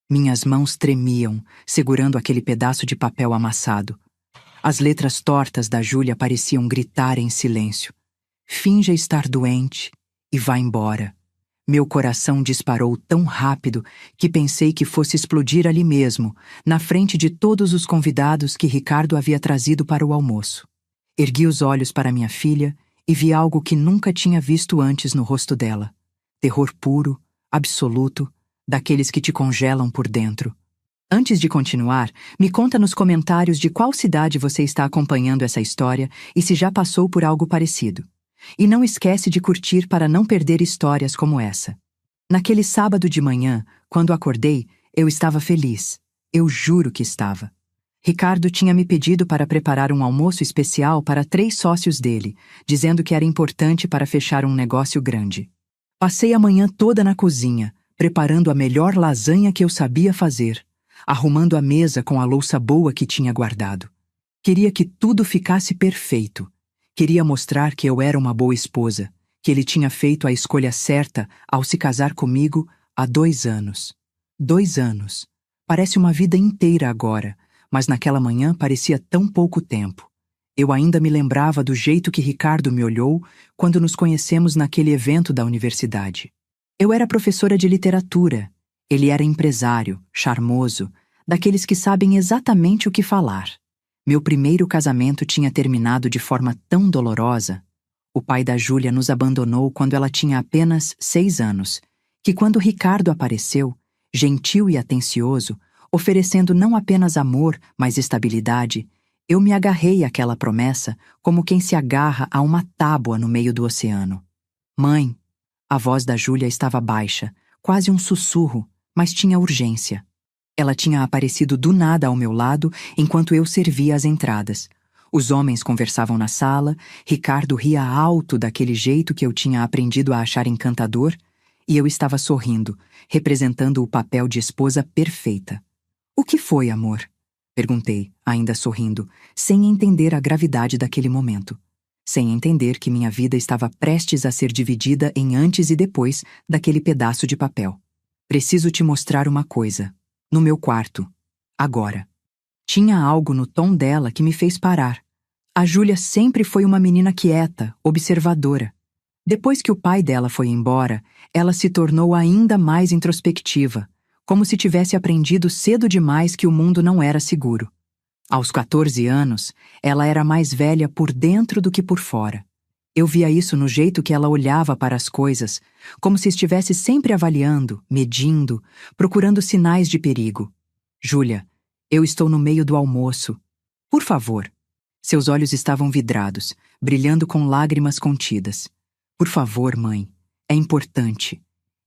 Minhas mãos tremiam, segurando aquele pedaço de papel amassado. As letras tortas da Júlia pareciam gritar em silêncio. Finja estar doente e vá embora. Meu coração disparou tão rápido que pensei que fosse explodir ali mesmo, na frente de todos os convidados que Ricardo havia trazido para o almoço. Ergui os olhos para minha filha e vi algo que nunca tinha visto antes no rosto dela. Terror puro, absoluto, daqueles que te congelam por dentro. Antes de continuar, me conta nos comentários de qual cidade você está acompanhando essa história e se já passou por algo parecido. E não esquece de curtir para não perder histórias como essa. Naquele sábado de manhã, quando acordei, eu estava feliz. Eu juro que estava. Ricardo tinha me pedido para preparar um almoço especial para 3 sócios dele, dizendo que era importante para fechar um negócio grande. Passei a manhã toda na cozinha, preparando a melhor lasanha que eu sabia fazer, arrumando a mesa com a louça boa que tinha guardado. Queria que tudo ficasse perfeito. Queria mostrar que eu era uma boa esposa, que ele tinha feito a escolha certa ao se casar comigo há 2 anos. 2 anos. Parece uma vida inteira agora, mas naquela manhã parecia tão pouco tempo. Eu ainda me lembrava do jeito que Ricardo me olhou quando nos conhecemos naquele evento da universidade. Eu era professora de literatura. Ele era empresário, charmoso, daqueles que sabem exatamente o que falar. Meu primeiro casamento tinha terminado de forma tão dolorosa. O pai da Júlia nos abandonou quando ela tinha apenas 6 anos, que quando Ricardo apareceu, gentil e atencioso, oferecendo não apenas amor, mas estabilidade, eu me agarrei àquela promessa como quem se agarra a uma tábua no meio do oceano. Mãe, a voz da Júlia estava baixa, quase um sussurro, mas tinha urgência. Ela tinha aparecido do nada ao meu lado enquanto eu servia as entradas. Os homens conversavam na sala, Ricardo ria alto daquele jeito que eu tinha aprendido a achar encantador, e eu estava sorrindo, representando o papel de esposa perfeita. "O que foi, amor?" perguntei, ainda sorrindo, sem entender a gravidade daquele momento. Sem entender que minha vida estava prestes a ser dividida em antes e depois daquele pedaço de papel. "Preciso te mostrar uma coisa. No meu quarto. Agora." Tinha algo no tom dela que me fez parar. A Júlia sempre foi uma menina quieta, observadora. Depois que o pai dela foi embora, ela se tornou ainda mais introspectiva, como se tivesse aprendido cedo demais que o mundo não era seguro. Aos 14 anos, ela era mais velha por dentro do que por fora. Eu via isso no jeito que ela olhava para as coisas, como se estivesse sempre avaliando, medindo, procurando sinais de perigo. "Júlia, eu estou no meio do almoço. Por favor." Seus olhos estavam vidrados, brilhando com lágrimas contidas. "Por favor, mãe. É importante."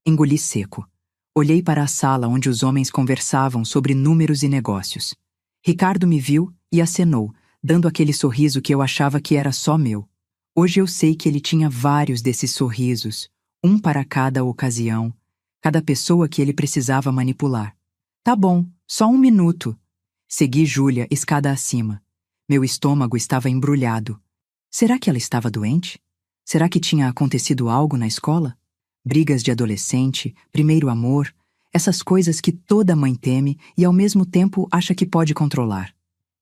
Engoli seco. Olhei para a sala onde os homens conversavam sobre números e negócios. Ricardo me viu e acenou, dando aquele sorriso que eu achava que era só meu. Hoje eu sei que ele tinha vários desses sorrisos, um para cada ocasião, cada pessoa que ele precisava manipular. "Tá bom, só 1 minuto." Segui Júlia escada acima. Meu estômago estava embrulhado. Será que ela estava doente? Será que tinha acontecido algo na escola? Brigas de adolescente, primeiro amor, essas coisas que toda mãe teme e ao mesmo tempo acha que pode controlar.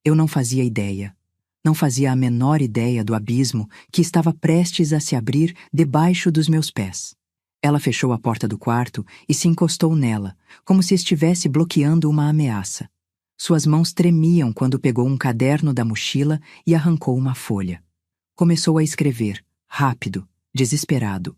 Eu não fazia ideia. Não fazia a menor ideia do abismo que estava prestes a se abrir debaixo dos meus pés. Ela fechou a porta do quarto e se encostou nela, como se estivesse bloqueando uma ameaça. Suas mãos tremiam quando pegou um caderno da mochila e arrancou uma folha. Começou a escrever, rápido, desesperado.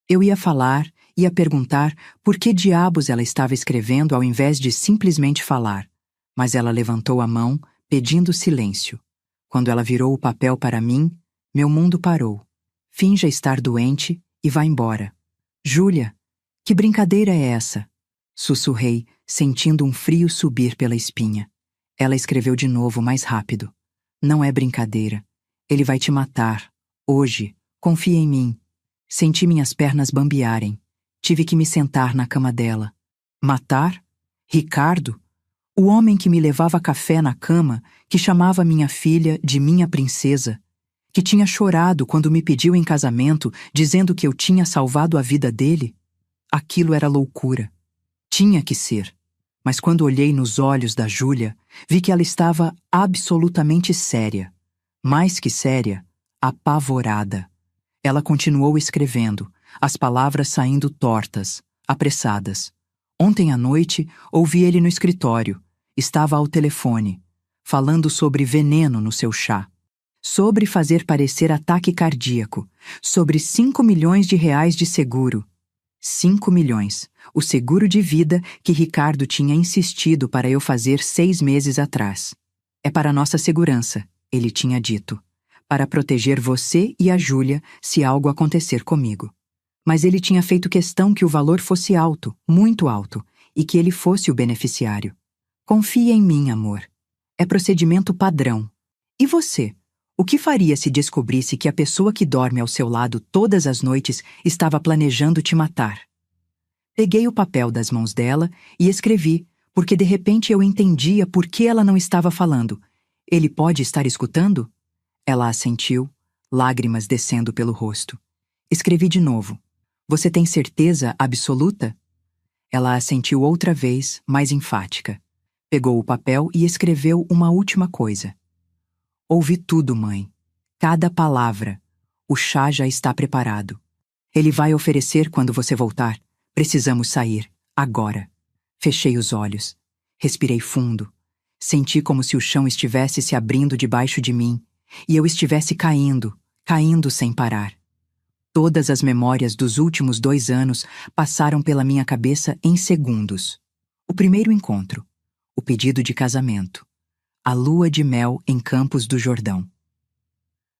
Eu ia falar, ia perguntar por que diabos ela estava escrevendo ao invés de simplesmente falar, mas ela levantou a mão, pedindo silêncio. Quando ela virou o papel para mim, meu mundo parou. "Finja estar doente e vá embora." "Júlia, que brincadeira é essa?" Sussurrei, sentindo um frio subir pela espinha. Ela escreveu de novo, mais rápido. "Não é brincadeira. Ele vai te matar. Hoje. Confia em mim." Senti minhas pernas bambearem. Tive que me sentar na cama dela. Matar? Ricardo? O homem que me levava café na cama, que chamava minha filha de minha princesa, que tinha chorado quando me pediu em casamento, dizendo que eu tinha salvado a vida dele? Aquilo era loucura. Tinha que ser. Mas quando olhei nos olhos da Júlia, vi que ela estava absolutamente séria. Mais que séria, apavorada. Ela continuou escrevendo, as palavras saindo tortas, apressadas. Ontem à noite, ouvi ele no escritório. Estava ao telefone, falando sobre veneno no seu chá. Sobre fazer parecer ataque cardíaco. Sobre 5 milhões de reais de seguro. 5 milhões. O seguro de vida que Ricardo tinha insistido para eu fazer 6 meses atrás. É para nossa segurança, ele tinha dito. Para proteger você e a Júlia se algo acontecer comigo. Mas ele tinha feito questão que o valor fosse alto, muito alto, e que ele fosse o beneficiário. Confie em mim, amor. É procedimento padrão. E você? O que faria se descobrisse que a pessoa que dorme ao seu lado todas as noites estava planejando te matar? Peguei o papel das mãos dela e escrevi, porque de repente eu entendia por que ela não estava falando. Ele pode estar escutando? Ela assentiu, lágrimas descendo pelo rosto. Escrevi de novo. Você tem certeza absoluta? Ela assentiu outra vez, mais enfática. Pegou o papel e escreveu uma última coisa. Ouvi tudo, mãe. Cada palavra. O chá já está preparado. Ele vai oferecer quando você voltar. Precisamos sair, agora. Fechei os olhos. Respirei fundo. Senti como se o chão estivesse se abrindo debaixo de mim e eu estivesse caindo, caindo sem parar. Todas as memórias dos últimos 2 anos passaram pela minha cabeça em segundos. O primeiro encontro. O pedido de casamento. A lua de mel em Campos do Jordão.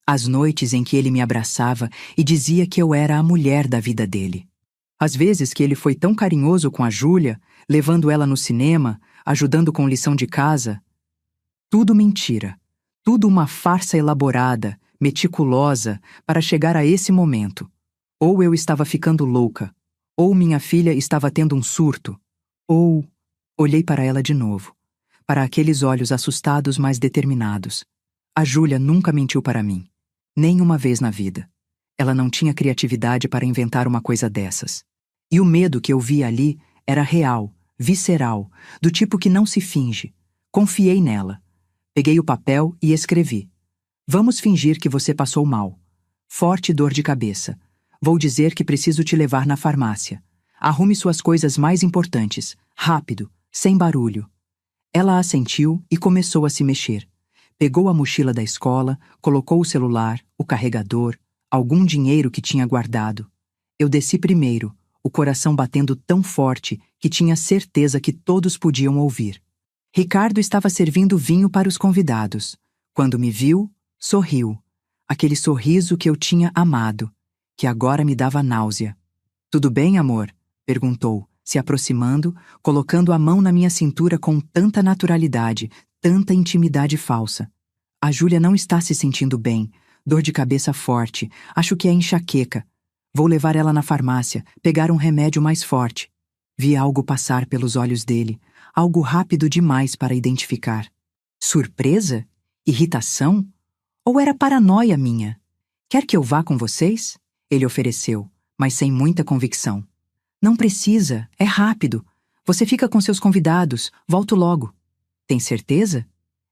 As noites em que ele me abraçava e dizia que eu era a mulher da vida dele. As vezes que ele foi tão carinhoso com a Júlia, levando ela no cinema, ajudando com lição de casa. Tudo mentira. Tudo uma farsa elaborada, meticulosa, para chegar a esse momento. Ou eu estava ficando louca, ou minha filha estava tendo um surto, ou... Olhei para ela de novo, para aqueles olhos assustados mas determinados. A Júlia nunca mentiu para mim, nem uma vez na vida. Ela não tinha criatividade para inventar uma coisa dessas. E o medo que eu via ali era real, visceral, do tipo que não se finge. Confiei nela. Peguei o papel e escrevi. Vamos fingir que você passou mal. Forte dor de cabeça. Vou dizer que preciso te levar na farmácia. Arrume suas coisas mais importantes. Rápido, sem barulho. Ela assentiu e começou a se mexer. Pegou a mochila da escola, colocou o celular, o carregador, algum dinheiro que tinha guardado. Eu desci primeiro, o coração batendo tão forte que tinha certeza que todos podiam ouvir. Ricardo estava servindo vinho para os convidados. Quando me viu, sorriu. Aquele sorriso que eu tinha amado, que agora me dava náusea. Tudo bem, amor? Perguntou, se aproximando, colocando a mão na minha cintura com tanta naturalidade, tanta intimidade falsa. A Júlia não está se sentindo bem, dor de cabeça forte, acho que é enxaqueca. Vou levar ela na farmácia, pegar um remédio mais forte. Vi algo passar pelos olhos dele, algo rápido demais para identificar. Surpresa? Irritação? Ou era paranoia minha? Quer que eu vá com vocês? Ele ofereceu, mas sem muita convicção. Não precisa, é rápido. Você fica com seus convidados, volto logo. Tem certeza?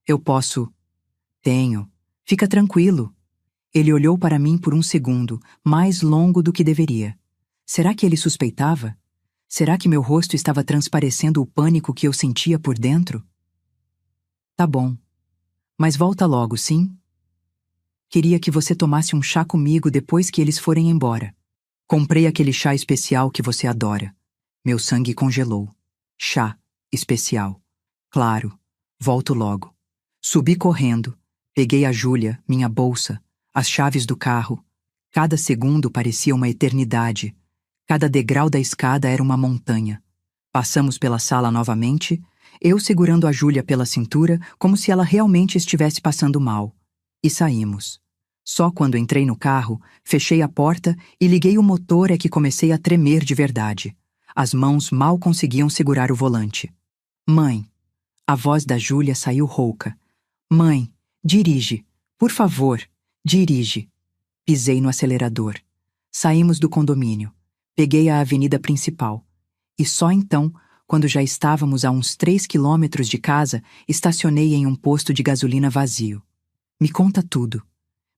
Eu posso... Tenho. Fica tranquilo. Ele olhou para mim por um segundo, mais longo do que deveria. Será que ele suspeitava? Será que meu rosto estava transparecendo o pânico que eu sentia por dentro? Tá bom. Mas volta logo, sim? Queria que você tomasse um chá comigo depois que eles forem embora. Comprei aquele chá especial que você adora. Meu sangue congelou. Chá especial. Claro. Volto logo. Subi correndo. Peguei a Júlia, minha bolsa, as chaves do carro. Cada segundo parecia uma eternidade. Cada degrau da escada era uma montanha. Passamos pela sala novamente, eu segurando a Júlia pela cintura como se ela realmente estivesse passando mal. E saímos. Só quando entrei no carro, fechei a porta e liguei o motor é que comecei a tremer de verdade. As mãos mal conseguiam segurar o volante. Mãe. A voz da Júlia saiu rouca. Mãe, dirige. Por favor, dirige. Pisei no acelerador. Saímos do condomínio. Peguei a avenida principal. E só então, quando já estávamos a uns 3 quilômetros de casa, estacionei em um posto de gasolina vazio. Me conta tudo.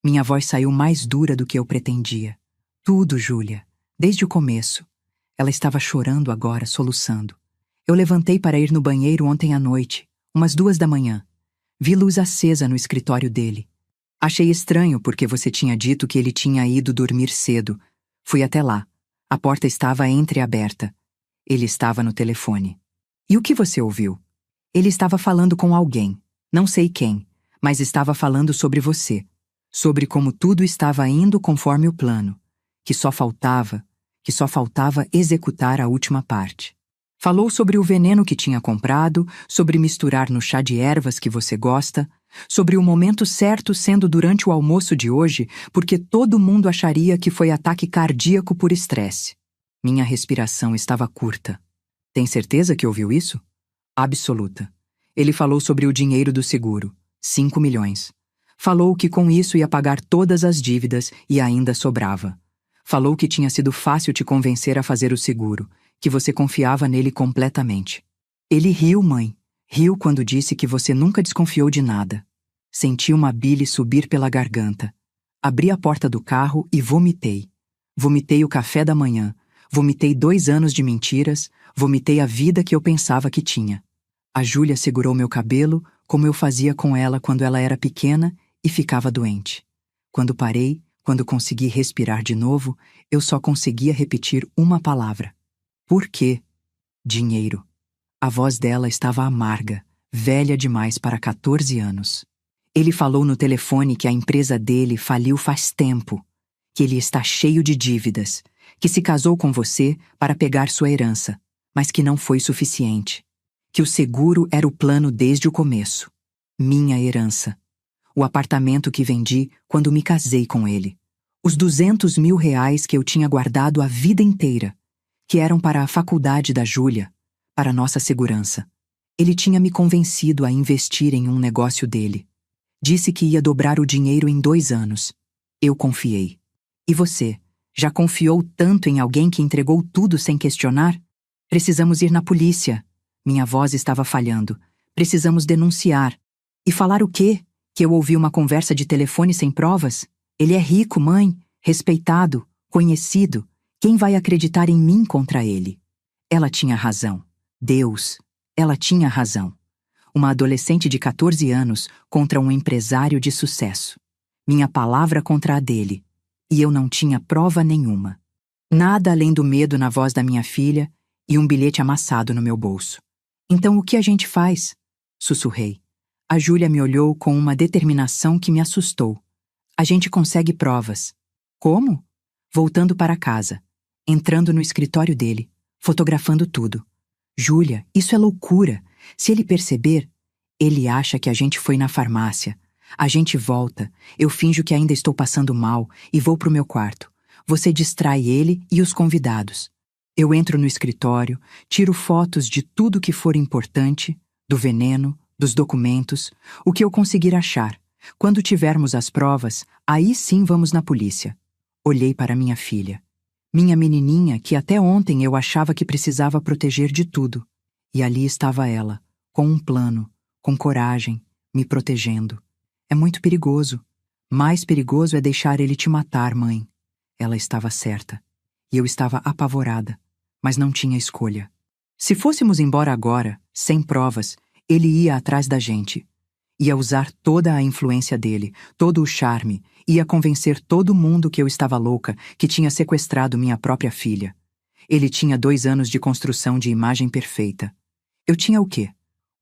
Minha voz saiu mais dura do que eu pretendia. Tudo, Júlia. Desde o começo. Ela estava chorando agora, soluçando. Eu levantei para ir no banheiro ontem à noite, umas 2 da manhã. Vi luz acesa no escritório dele. Achei estranho porque você tinha dito que ele tinha ido dormir cedo. Fui até lá. A porta estava entreaberta. Ele estava no telefone. E o que você ouviu? Ele estava falando com alguém. Não sei quem, mas estava falando sobre você. Sobre como tudo estava indo conforme o plano. Que só faltava executar a última parte. Falou sobre o veneno que tinha comprado, sobre misturar no chá de ervas que você gosta, sobre o momento certo sendo durante o almoço de hoje, porque todo mundo acharia que foi ataque cardíaco por estresse. Minha respiração estava curta. Tem certeza que ouviu isso? Absoluta. Ele falou sobre o dinheiro do seguro, 5 milhões. Falou que com isso ia pagar todas as dívidas e ainda sobrava. Falou que tinha sido fácil te convencer a fazer o seguro, que você confiava nele completamente. Ele riu, mãe. Riu quando disse que você nunca desconfiou de nada. Senti uma bile subir pela garganta. Abri a porta do carro e vomitei. Vomitei o café da manhã. Vomitei 2 anos de mentiras. Vomitei a vida que eu pensava que tinha. A Júlia segurou meu cabelo, como eu fazia com ela quando ela era pequena e ficava doente. Quando parei, quando consegui respirar de novo, eu só conseguia repetir uma palavra. Por quê? Dinheiro. A voz dela estava amarga, velha demais para 14 anos. Ele falou no telefone que a empresa dele faliu faz tempo, que ele está cheio de dívidas, que se casou com você para pegar sua herança, mas que não foi suficiente, que o seguro era o plano desde o começo. Minha herança. O apartamento que vendi quando me casei com ele. Os 200 mil reais que eu tinha guardado a vida inteira, que eram para a faculdade da Júlia, para nossa segurança. Ele tinha me convencido a investir em um negócio dele. Disse que ia dobrar o dinheiro em 2 anos. Eu confiei. E você, já confiou tanto em alguém que entregou tudo sem questionar? Precisamos ir na polícia. Minha voz estava falhando. Precisamos denunciar. E falar o quê? Que eu ouvi uma conversa de telefone sem provas? Ele é rico, mãe, respeitado, conhecido. Quem vai acreditar em mim contra ele? Ela tinha razão. Deus, ela tinha razão. Uma adolescente de 14 anos contra um empresário de sucesso. Minha palavra contra a dele. E eu não tinha prova nenhuma. Nada além do medo na voz da minha filha e um bilhete amassado no meu bolso. Então o que a gente faz? Sussurrei. A Júlia me olhou com uma determinação que me assustou. A gente consegue provas. Como? Voltando para casa. Entrando no escritório dele. Fotografando tudo. Júlia, isso é loucura. Se ele perceber, ele acha que a gente foi na farmácia. A gente volta, eu finjo que ainda estou passando mal e vou pro meu quarto. Você distrai ele e os convidados. Eu entro no escritório, tiro fotos de tudo que for importante, do veneno, dos documentos, o que eu conseguir achar. Quando tivermos as provas, aí sim vamos na polícia. Olhei para minha filha. Minha menininha que até ontem eu achava que precisava proteger de tudo. E ali estava ela, com um plano, com coragem, me protegendo. É muito perigoso. Mais perigoso é deixar ele te matar, mãe. Ela estava certa. E eu estava apavorada, mas não tinha escolha. Se fôssemos embora agora, sem provas, ele ia atrás da gente. Ia usar toda a influência dele, todo o charme, ia convencer todo mundo que eu estava louca, que tinha sequestrado minha própria filha. Ele tinha 2 anos de construção de imagem perfeita. Eu tinha o quê?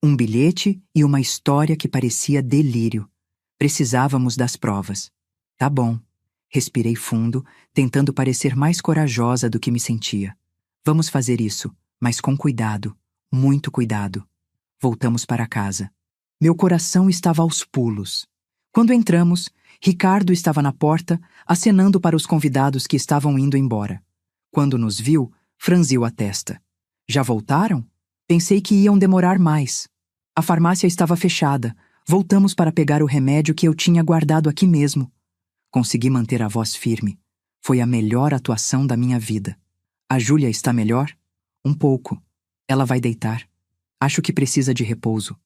Um bilhete e uma história que parecia delírio. Precisávamos das provas. Tá bom. Respirei fundo, tentando parecer mais corajosa do que me sentia. Vamos fazer isso, mas com cuidado, muito cuidado. Voltamos para casa. Meu coração estava aos pulos. Quando entramos, Ricardo estava na porta, acenando para os convidados que estavam indo embora. Quando nos viu, franziu a testa. Já voltaram? Pensei que iam demorar mais. A farmácia estava fechada. Voltamos para pegar o remédio que eu tinha guardado aqui mesmo. Consegui manter a voz firme. Foi a melhor atuação da minha vida. A Júlia está melhor? Um pouco. Ela vai deitar. Acho que precisa de repouso.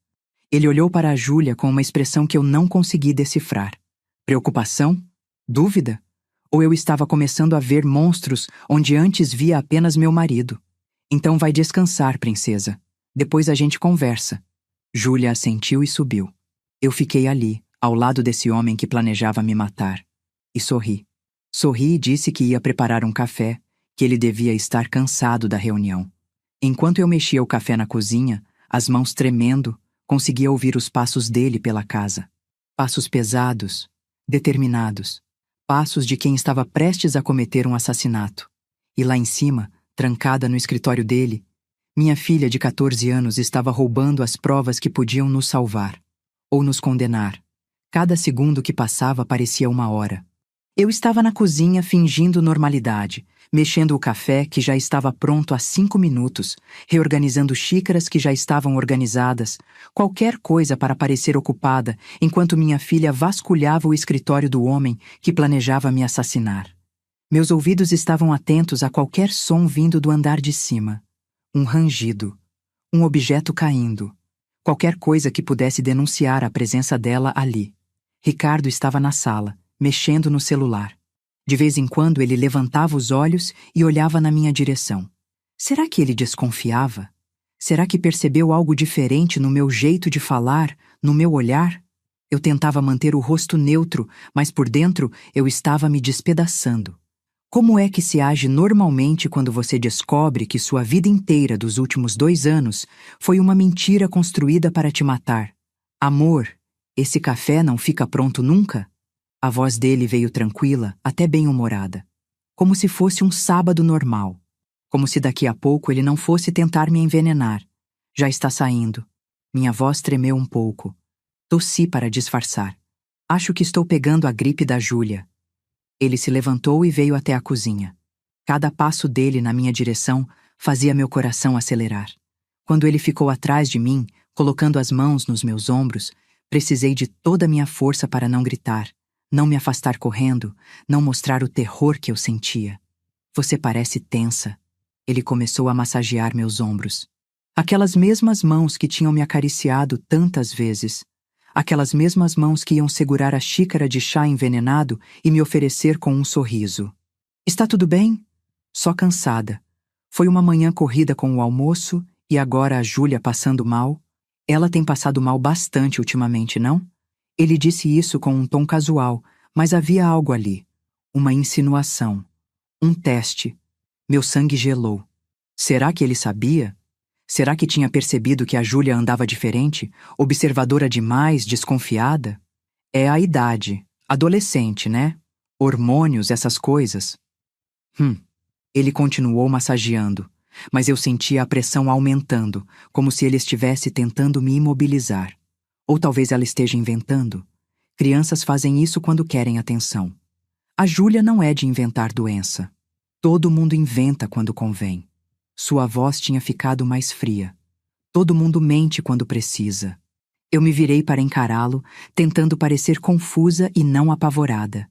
Ele olhou para a Júlia com uma expressão que eu não consegui decifrar. Preocupação? Dúvida? Ou eu estava começando a ver monstros onde antes via apenas meu marido? Então vai descansar, princesa. Depois a gente conversa. Júlia assentiu e subiu. Eu fiquei ali, ao lado desse homem que planejava me matar. E sorri. Sorri e disse que ia preparar um café, que ele devia estar cansado da reunião. Enquanto eu mexia o café na cozinha, as mãos tremendo, conseguia ouvir os passos dele pela casa. Passos pesados, determinados. Passos de quem estava prestes a cometer um assassinato. E lá em cima, trancada no escritório dele, minha filha de 14 anos estava roubando as provas que podiam nos salvar. Ou nos condenar. Cada segundo que passava parecia uma hora. Eu estava na cozinha fingindo normalidade, mexendo o café que já estava pronto há 5 minutos, reorganizando xícaras que já estavam organizadas, qualquer coisa para parecer ocupada, enquanto minha filha vasculhava o escritório do homem que planejava me assassinar. Meus ouvidos estavam atentos a qualquer som vindo do andar de cima. Um rangido, um objeto caindo, qualquer coisa que pudesse denunciar a presença dela ali. Ricardo estava na sala, mexendo no celular. De vez em quando ele levantava os olhos e olhava na minha direção. Será que ele desconfiava? Será que percebeu algo diferente no meu jeito de falar, no meu olhar? Eu tentava manter o rosto neutro, mas por dentro eu estava me despedaçando. Como é que se age normalmente quando você descobre que sua vida inteira dos últimos 2 anos foi uma mentira construída para te matar? Amor, esse café não fica pronto nunca? A voz dele veio tranquila, até bem-humorada. Como se fosse um sábado normal. Como se daqui a pouco ele não fosse tentar me envenenar. Já está saindo. Minha voz tremeu um pouco. Tossi para disfarçar. Acho que estou pegando a gripe da Júlia. Ele se levantou e veio até a cozinha. Cada passo dele na minha direção fazia meu coração acelerar. Quando ele ficou atrás de mim, colocando as mãos nos meus ombros, precisei de toda a minha força para não gritar, não me afastar correndo, não mostrar o terror que eu sentia. Você parece tensa. Ele começou a massagear meus ombros. Aquelas mesmas mãos que tinham me acariciado tantas vezes. Aquelas mesmas mãos que iam segurar a xícara de chá envenenado e me oferecer com um sorriso. Está tudo bem? Só cansada. Foi uma manhã corrida com o almoço e agora a Júlia passando mal. Ela tem passado mal bastante ultimamente, não? Ele disse isso com um tom casual, mas havia algo ali. Uma insinuação. Um teste. Meu sangue gelou. Será que ele sabia? Será que tinha percebido que a Júlia andava diferente, observadora demais, desconfiada? É a idade. Adolescente, né? Hormônios, essas coisas. Ele continuou massageando, mas eu sentia a pressão aumentando, como se ele estivesse tentando me imobilizar. Ou talvez ela esteja inventando. Crianças fazem isso quando querem atenção. A Júlia não é de inventar doença. Todo mundo inventa quando convém. Sua voz tinha ficado mais fria. Todo mundo mente quando precisa. Eu me virei para encará-lo, tentando parecer confusa e não apavorada.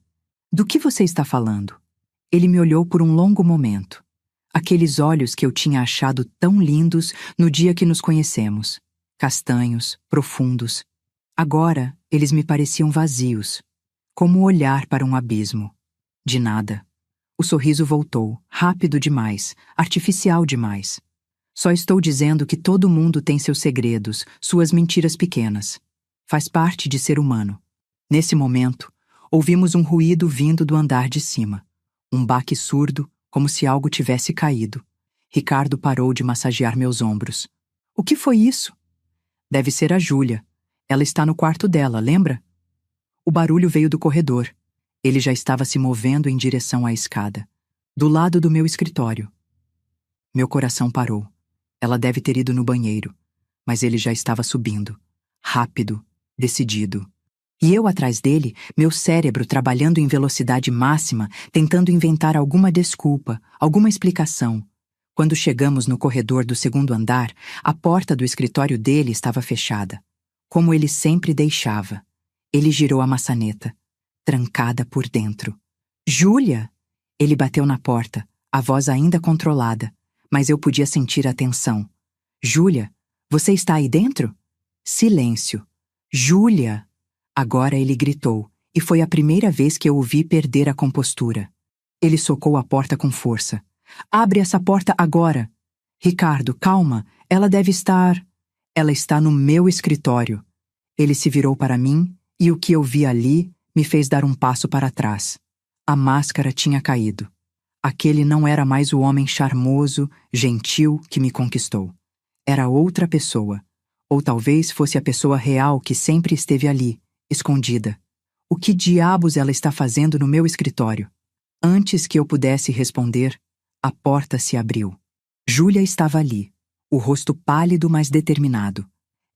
Do que você está falando? Ele me olhou por um longo momento. Aqueles olhos que eu tinha achado tão lindos no dia que nos conhecemos. Castanhos, profundos. Agora, eles me pareciam vazios. Como olhar para um abismo. De nada. O sorriso voltou, rápido demais, artificial demais. Só estou dizendo que todo mundo tem seus segredos, suas mentiras pequenas. Faz parte de ser humano. Nesse momento, ouvimos um ruído vindo do andar de cima. Um baque surdo, como se algo tivesse caído. Ricardo parou de massagear meus ombros. O que foi isso? Deve ser a Júlia. Ela está no quarto dela, lembra? O barulho veio do corredor. Ele já estava se movendo em direção à escada, do lado do meu escritório. Meu coração parou. Ela deve ter ido no banheiro, mas ele já estava subindo, rápido, decidido. E eu atrás dele, meu cérebro trabalhando em velocidade máxima, tentando inventar alguma desculpa, alguma explicação. Quando chegamos no corredor do 2º andar, a porta do escritório dele estava fechada, como ele sempre deixava. Ele girou a maçaneta. Trancada por dentro. Júlia! Ele bateu na porta, a voz ainda controlada, mas eu podia sentir a tensão. Júlia, você está aí dentro? Silêncio. Júlia! Agora ele gritou, e foi a primeira vez que eu o vi perder a compostura. Ele socou a porta com força. Abre essa porta agora! Ricardo, calma, ela deve estar... Ela está no meu escritório. Ele se virou para mim, e o que eu vi ali me fez dar um passo para trás. A máscara tinha caído. Aquele não era mais o homem charmoso, gentil que me conquistou. Era outra pessoa. Ou talvez fosse a pessoa real que sempre esteve ali, escondida. O que diabos ela está fazendo no meu escritório? Antes que eu pudesse responder, a porta se abriu. Júlia estava ali, o rosto pálido mas determinado.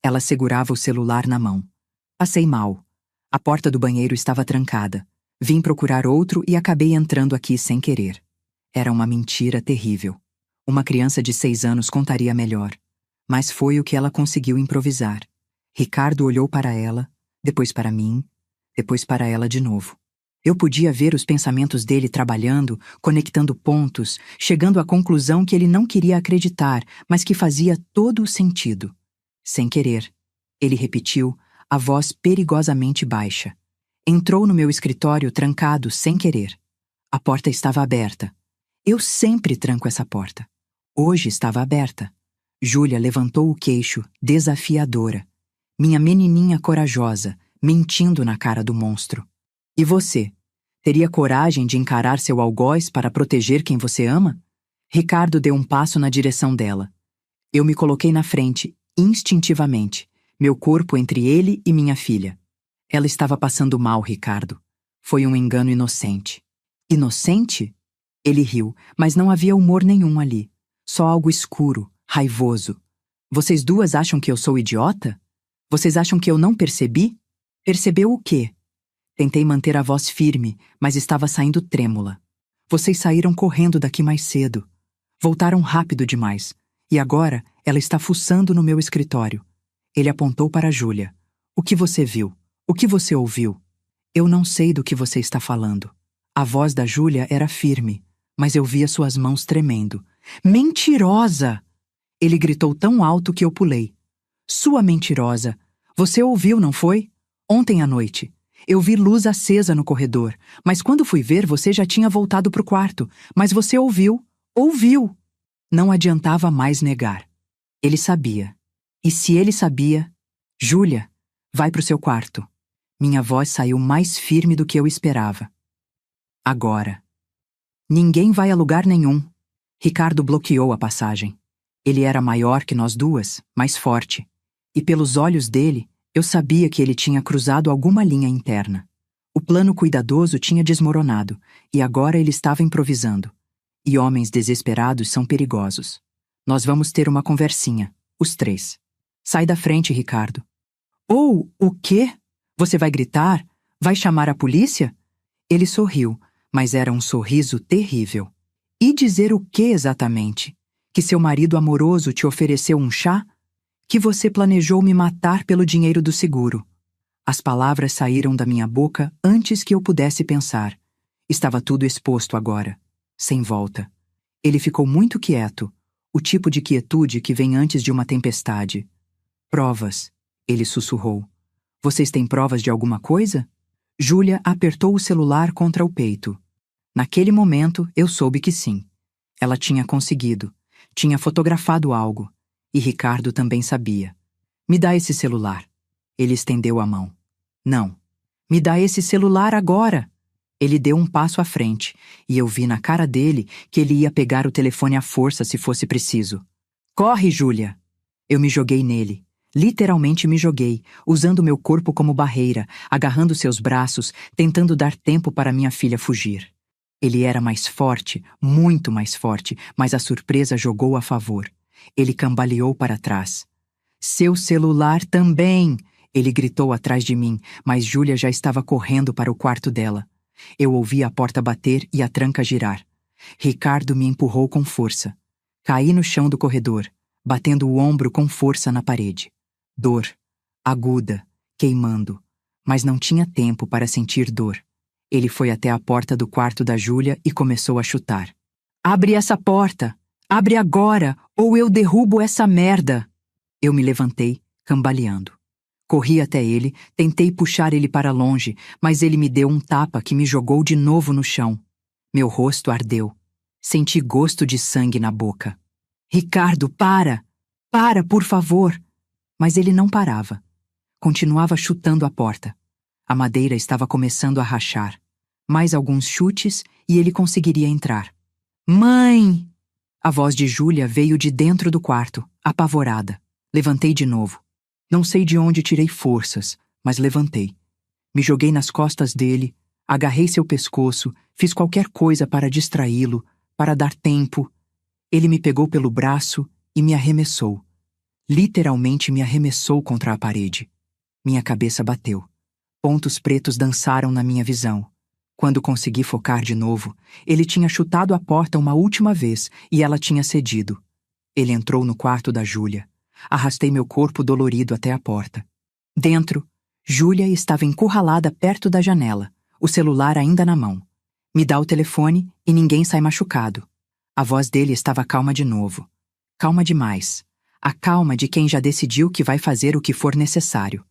Ela segurava o celular na mão. Passei mal. A porta do banheiro estava trancada. Vim procurar outro e acabei entrando aqui sem querer. Era uma mentira terrível. Uma criança de 6 anos contaria melhor. Mas foi o que ela conseguiu improvisar. Ricardo olhou para ela, depois para mim, depois para ela de novo. Eu podia ver os pensamentos dele trabalhando, conectando pontos, chegando à conclusão que ele não queria acreditar, mas que fazia todo o sentido. Sem querer, ele repetiu, a voz perigosamente baixa. Entrou no meu escritório trancado sem querer. A porta estava aberta. Eu sempre tranco essa porta. Hoje estava aberta. Júlia levantou o queixo, desafiadora. Minha menininha corajosa, mentindo na cara do monstro. E você? Teria coragem de encarar seu algoz para proteger quem você ama? Ricardo deu um passo na direção dela. Eu me coloquei na frente, instintivamente, meu corpo entre ele e minha filha. Ela estava passando mal, Ricardo. Foi um engano inocente. Inocente? Ele riu, mas não havia humor nenhum ali. Só algo escuro, raivoso. Vocês duas acham que eu sou idiota? Vocês acham que eu não percebi? Percebeu o quê? Tentei manter a voz firme, mas estava saindo trêmula. Vocês saíram correndo daqui mais cedo. Voltaram rápido demais. E agora ela está fuçando no meu escritório. Ele apontou para Júlia. O que você viu? O que você ouviu? Eu não sei do que você está falando. A voz da Júlia era firme, mas eu via suas mãos tremendo. Mentirosa! Ele gritou tão alto que eu pulei. Sua mentirosa! Você ouviu, não foi? Ontem à noite. Eu vi luz acesa no corredor, mas quando fui ver você já tinha voltado para o quarto. Mas você ouviu. Ouviu! Não adiantava mais negar. Ele sabia. E se ele sabia... Júlia, vai para o seu quarto. Minha voz saiu mais firme do que eu esperava. Agora. Ninguém vai a lugar nenhum. Ricardo bloqueou a passagem. Ele era maior que nós duas, mais forte. E pelos olhos dele, eu sabia que ele tinha cruzado alguma linha interna. O plano cuidadoso tinha desmoronado, e agora ele estava improvisando. E homens desesperados são perigosos. Nós vamos ter uma conversinha, os três. Sai da frente, Ricardo. Oh, o quê? Você vai gritar? Vai chamar a polícia? Ele sorriu, mas era um sorriso terrível. E dizer o que exatamente? Que seu marido amoroso te ofereceu um chá? Que você planejou me matar pelo dinheiro do seguro? As palavras saíram da minha boca antes que eu pudesse pensar. Estava tudo exposto agora, sem volta. Ele ficou muito quieto, o tipo de quietude que vem antes de uma tempestade. Provas, ele sussurrou. Vocês têm provas de alguma coisa? Júlia apertou o celular contra o peito. Naquele momento, eu soube que sim. Ela tinha conseguido. Tinha fotografado algo. E Ricardo também sabia. Me dá esse celular. Ele estendeu a mão. Não. Me dá esse celular agora. Ele deu um passo à frente, e eu vi na cara dele que ele ia pegar o telefone à força se fosse preciso. Corre, Júlia! Eu me joguei nele. Literalmente me joguei, usando meu corpo como barreira, agarrando seus braços, tentando dar tempo para minha filha fugir. Ele era mais forte, muito mais forte, mas a surpresa jogou a favor. Ele cambaleou para trás. Seu celular também! Ele gritou atrás de mim, mas Júlia já estava correndo para o quarto dela. Eu ouvi a porta bater e a tranca girar. Ricardo me empurrou com força. Caí no chão do corredor, batendo o ombro com força na parede. Dor, aguda, queimando, mas não tinha tempo para sentir dor. Ele foi até a porta do quarto da Júlia e começou a chutar. Abre essa porta! Abre agora, ou eu derrubo essa merda! Eu me levantei, cambaleando. Corri até ele, tentei puxar ele para longe, mas ele me deu um tapa que me jogou de novo no chão. Meu rosto ardeu. Senti gosto de sangue na boca. Ricardo, para! Para, por favor! Mas ele não parava. Continuava chutando a porta. A madeira estava começando a rachar. Mais alguns chutes e ele conseguiria entrar. Mãe! A voz de Júlia veio de dentro do quarto, apavorada. Levantei de novo. Não sei de onde tirei forças, mas levantei. Me joguei nas costas dele, agarrei seu pescoço, fiz qualquer coisa para distraí-lo, para dar tempo. Ele me pegou pelo braço e me arremessou. Literalmente me arremessou contra a parede. Minha cabeça bateu. Pontos pretos dançaram na minha visão. Quando consegui focar de novo, ele tinha chutado a porta uma última vez e ela tinha cedido. Ele entrou no quarto da Júlia. Arrastei meu corpo dolorido até a porta. Dentro, Júlia estava encurralada perto da janela, o celular ainda na mão. Me dá o telefone e ninguém sai machucado. A voz dele estava calma de novo. Calma demais. A calma de quem já decidiu que vai fazer o que for necessário.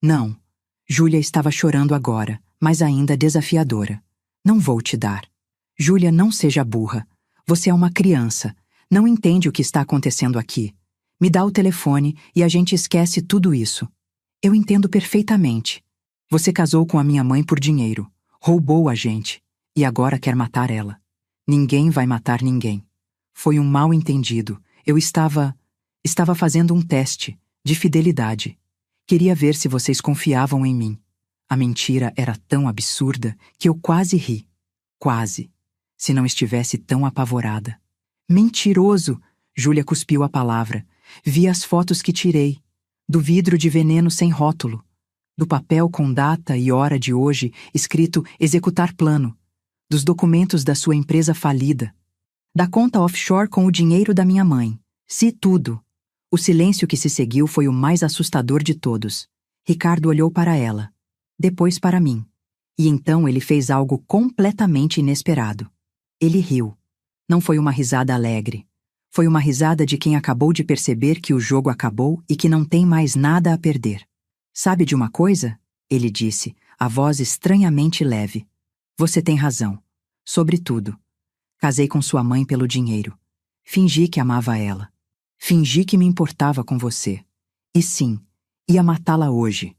Não. Júlia estava chorando agora, mas ainda desafiadora. Não vou te dar. Júlia, não seja burra. Você é uma criança. Não entende o que está acontecendo aqui. Me dá o telefone e a gente esquece tudo isso. Eu entendo perfeitamente. Você casou com a minha mãe por dinheiro, roubou a gente e agora quer matar ela. Ninguém vai matar ninguém. Foi um mal-entendido. Eu estava fazendo um teste de fidelidade. Queria ver se vocês confiavam em mim. A mentira era tão absurda que eu quase ri. Quase. Se não estivesse tão apavorada. Mentiroso! Júlia cuspiu a palavra. Vi as fotos que tirei. Do vidro de veneno sem rótulo. Do papel com data e hora de hoje escrito executar plano. Dos documentos da sua empresa falida. Da conta offshore com o dinheiro da minha mãe. Se tudo. O silêncio que se seguiu foi o mais assustador de todos. Ricardo olhou para ela. Depois para mim. E então ele fez algo completamente inesperado. Ele riu. Não foi uma risada alegre. Foi uma risada de quem acabou de perceber que o jogo acabou e que não tem mais nada a perder. Sabe de uma coisa? Ele disse, a voz estranhamente leve. Você tem razão. Sobre tudo. Casei com sua mãe pelo dinheiro. Fingi que amava ela. Fingi que me importava com você. E sim, ia matá-la hoje.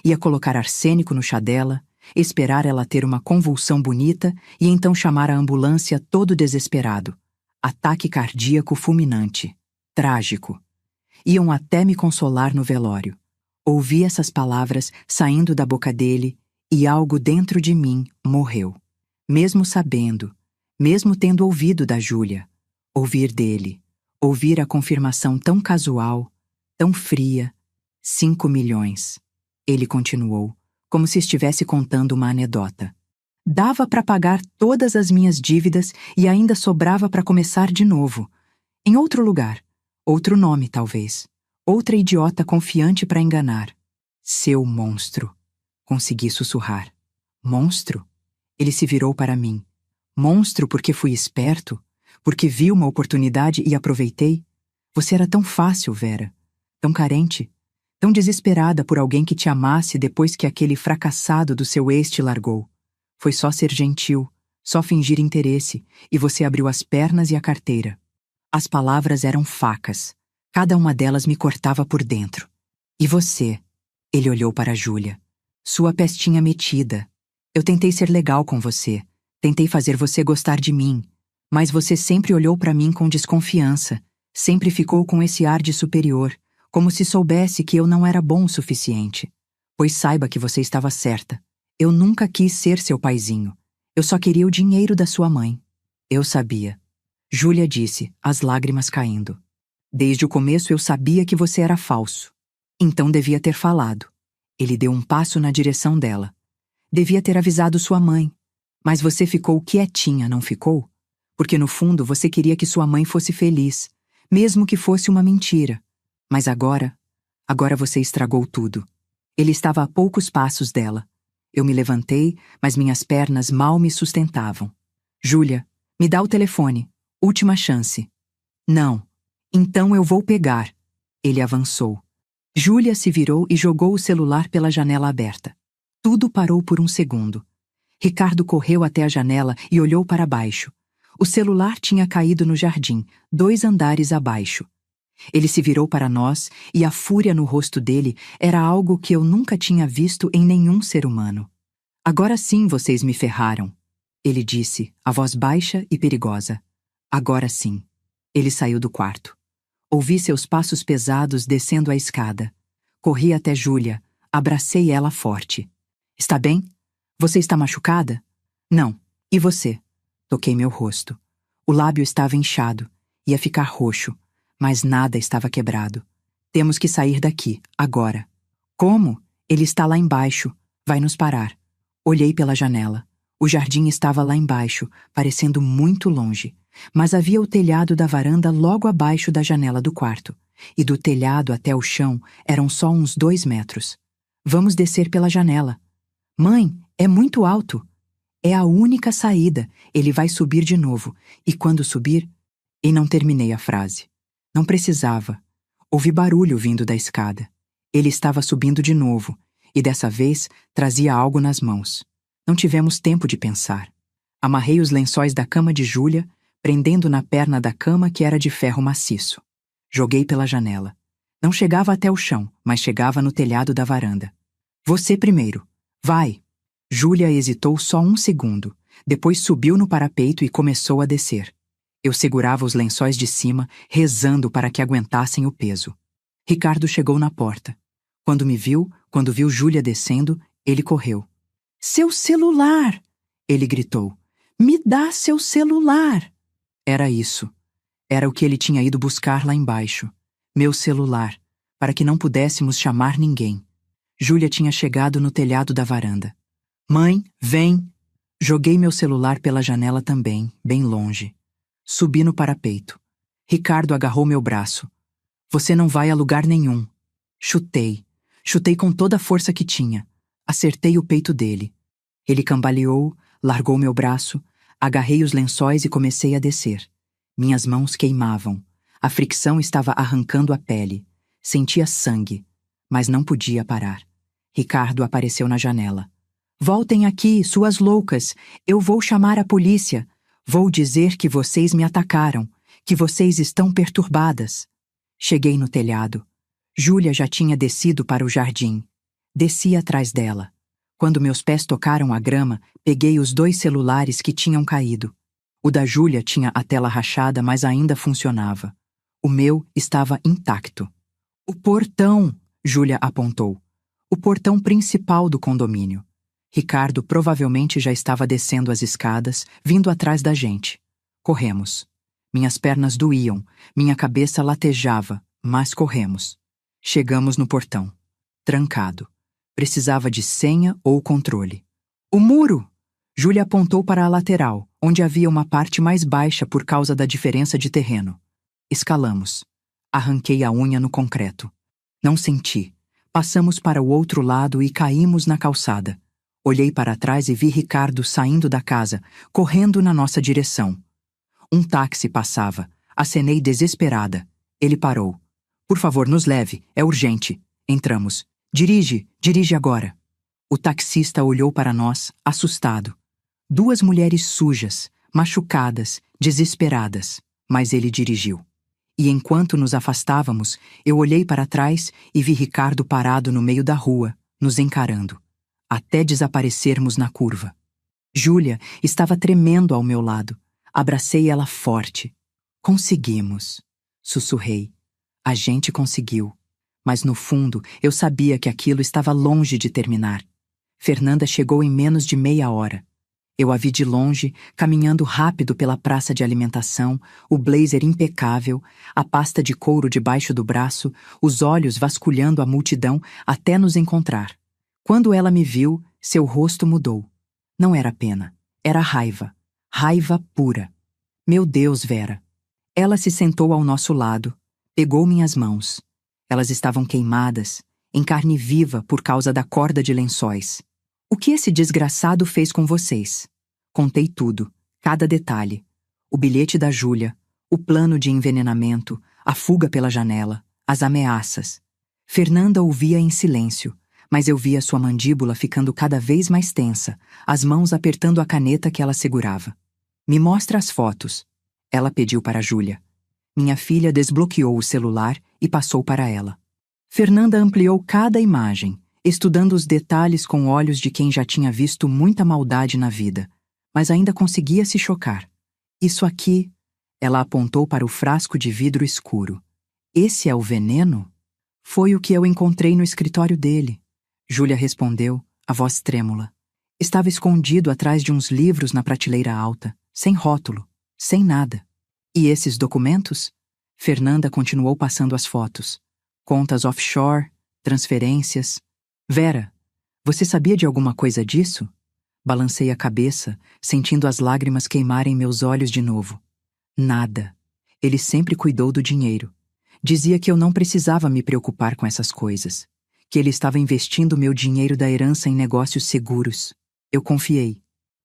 Ia colocar arsênico no chá dela, esperar ela ter uma convulsão bonita e então chamar a ambulância todo desesperado. Ataque cardíaco fulminante. Trágico. Iam até me consolar no velório. Ouvi essas palavras saindo da boca dele e algo dentro de mim morreu. Mesmo sabendo, mesmo tendo ouvido da Júlia, ouvir dele, ouvir a confirmação tão casual, tão fria, 5 milhões. Ele continuou, como se estivesse contando uma anedota. Dava para pagar todas as minhas dívidas e ainda sobrava para começar de novo. Em outro lugar. Outro nome, talvez. Outra idiota confiante para enganar. Seu monstro. Consegui sussurrar. Monstro? Ele se virou para mim. Monstro porque fui esperto? Porque vi uma oportunidade e aproveitei? Você era tão fácil, Vera. Tão carente. Tão desesperada por alguém que te amasse depois que aquele fracassado do seu ex te largou. Foi só ser gentil, só fingir interesse, e você abriu as pernas e a carteira. As palavras eram facas. Cada uma delas me cortava por dentro. E você? Ele olhou para Júlia. Sua pestinha metida. Eu tentei ser legal com você. Tentei fazer você gostar de mim. Mas você sempre olhou para mim com desconfiança. Sempre ficou com esse ar de superior, como se soubesse que eu não era bom o suficiente. Pois saiba que você estava certa. Eu nunca quis ser seu paizinho. Eu só queria o dinheiro da sua mãe. Eu sabia. Júlia disse, as lágrimas caindo. Desde o começo eu sabia que você era falso. Então devia ter falado. Ele deu um passo na direção dela. Devia ter avisado sua mãe. Mas você ficou quietinha, não ficou? Porque no fundo você queria que sua mãe fosse feliz, mesmo que fosse uma mentira. Mas agora você estragou tudo. Ele estava a poucos passos dela. Eu me levantei, mas minhas pernas mal me sustentavam. Júlia, me dá o telefone. Última chance. Não. Então eu vou pegar. Ele avançou. Júlia se virou e jogou o celular pela janela aberta. Tudo parou por um segundo. Ricardo correu até a janela e olhou para baixo. O celular tinha caído no jardim, 2 andares abaixo. Ele se virou para nós e a fúria no rosto dele era algo que eu nunca tinha visto em nenhum ser humano. Agora sim vocês me ferraram, ele disse, a voz baixa e perigosa. Agora sim. Ele saiu do quarto. Ouvi seus passos pesados descendo a escada. Corri até Júlia, abracei ela forte. Está bem? Você está machucada? Não. E você? Toquei meu rosto. O lábio estava inchado, ia ficar roxo, mas nada estava quebrado. Temos que sair daqui, agora. Como? Ele está lá embaixo, vai nos parar. Olhei pela janela. O jardim estava lá embaixo, parecendo muito longe, mas havia o telhado da varanda logo abaixo da janela do quarto, e do telhado até o chão eram só uns 2 metros. Vamos descer pela janela. Mãe, é muito alto. É a única saída, ele vai subir de novo, e quando subir... E não terminei a frase. Não precisava. Ouvi barulho vindo da escada. Ele estava subindo de novo, e dessa vez trazia algo nas mãos. Não tivemos tempo de pensar. Amarrei os lençóis da cama de Júlia, prendendo na perna da cama que era de ferro maciço. Joguei pela janela. Não chegava até o chão, mas chegava no telhado da varanda. Você primeiro. Vai! Júlia hesitou só um segundo, depois subiu no parapeito e começou a descer. Eu segurava os lençóis de cima, rezando para que aguentassem o peso. Ricardo chegou na porta. Quando viu Júlia descendo, ele correu. Seu celular! Ele gritou. Me dá seu celular! Era isso. Era o que ele tinha ido buscar lá embaixo. Meu celular, para que não pudéssemos chamar ninguém. Júlia tinha chegado no telhado da varanda. Mãe, vem! Joguei meu celular pela janela também, bem longe. Subi no parapeito. Ricardo agarrou meu braço. Você não vai a lugar nenhum. Chutei. Chutei com toda a força que tinha. Acertei o peito dele. Ele cambaleou, largou meu braço, agarrei os lençóis e comecei a descer. Minhas mãos queimavam. A fricção estava arrancando a pele. Sentia sangue, mas não podia parar. Ricardo apareceu na janela. Voltem aqui, suas loucas. Eu vou chamar a polícia. Vou dizer que vocês me atacaram, que vocês estão perturbadas. Cheguei no telhado. Júlia já tinha descido para o jardim. Desci atrás dela. Quando meus pés tocaram a grama, peguei os 2 celulares que tinham caído. O da Júlia tinha a tela rachada, mas ainda funcionava. O meu estava intacto. O portão, Júlia apontou. O portão principal do condomínio. Ricardo provavelmente já estava descendo as escadas, vindo atrás da gente. Corremos. Minhas pernas doíam, minha cabeça latejava, mas corremos. Chegamos no portão. Trancado. Precisava de senha ou controle. O muro! Júlia apontou para a lateral, onde havia uma parte mais baixa por causa da diferença de terreno. Escalamos. Arranquei a unha no concreto. Não senti. Passamos para o outro lado e caímos na calçada. Olhei para trás e vi Ricardo saindo da casa, correndo na nossa direção. Um táxi passava. Acenei desesperada. Ele parou. Por favor, nos leve. É urgente. Entramos. Dirige agora. O taxista olhou para nós, assustado. 2 mulheres sujas, machucadas, desesperadas. Mas ele dirigiu. E enquanto nos afastávamos, eu olhei para trás e vi Ricardo parado no meio da rua, nos encarando. Até desaparecermos na curva. Júlia estava tremendo ao meu lado. Abracei ela forte. Conseguimos, sussurrei. A gente conseguiu. Mas no fundo eu sabia que aquilo estava longe de terminar. Fernanda chegou em menos de meia hora. Eu a vi de longe, caminhando rápido pela praça de alimentação, o blazer impecável, a pasta de couro debaixo do braço, os olhos vasculhando a multidão até nos encontrar. Quando ela me viu, seu rosto mudou. Não era pena, era raiva. Raiva pura. Meu Deus, Vera. Ela se sentou ao nosso lado, pegou minhas mãos. Elas estavam queimadas, em carne viva por causa da corda de lençóis. O que esse desgraçado fez com vocês? Contei tudo, cada detalhe. O bilhete da Júlia, O plano de envenenamento, a fuga pela janela, as ameaças. Fernanda ouvia em silêncio, mas eu via sua mandíbula ficando cada vez mais tensa, as mãos apertando a caneta que ela segurava. Me mostra as fotos. Ela pediu para Júlia. Minha filha desbloqueou o celular e passou para ela. Fernanda ampliou cada imagem, estudando os detalhes com olhos de quem já tinha visto muita maldade na vida, mas ainda conseguia se chocar. Isso aqui, ela apontou para o frasco de vidro escuro. Esse é o veneno? Foi o que eu encontrei no escritório dele. Júlia respondeu, a voz trêmula. Estava escondido atrás de uns livros na prateleira alta, sem rótulo, sem nada. E esses documentos? Fernanda continuou passando as fotos. Contas offshore, transferências. Vera, você sabia de alguma coisa disso? Balancei a cabeça, sentindo as lágrimas queimarem meus olhos de novo. Nada. Ele sempre cuidou do dinheiro. Dizia que eu não precisava me preocupar com essas coisas. Que ele estava investindo meu dinheiro da herança em negócios seguros. Eu confiei.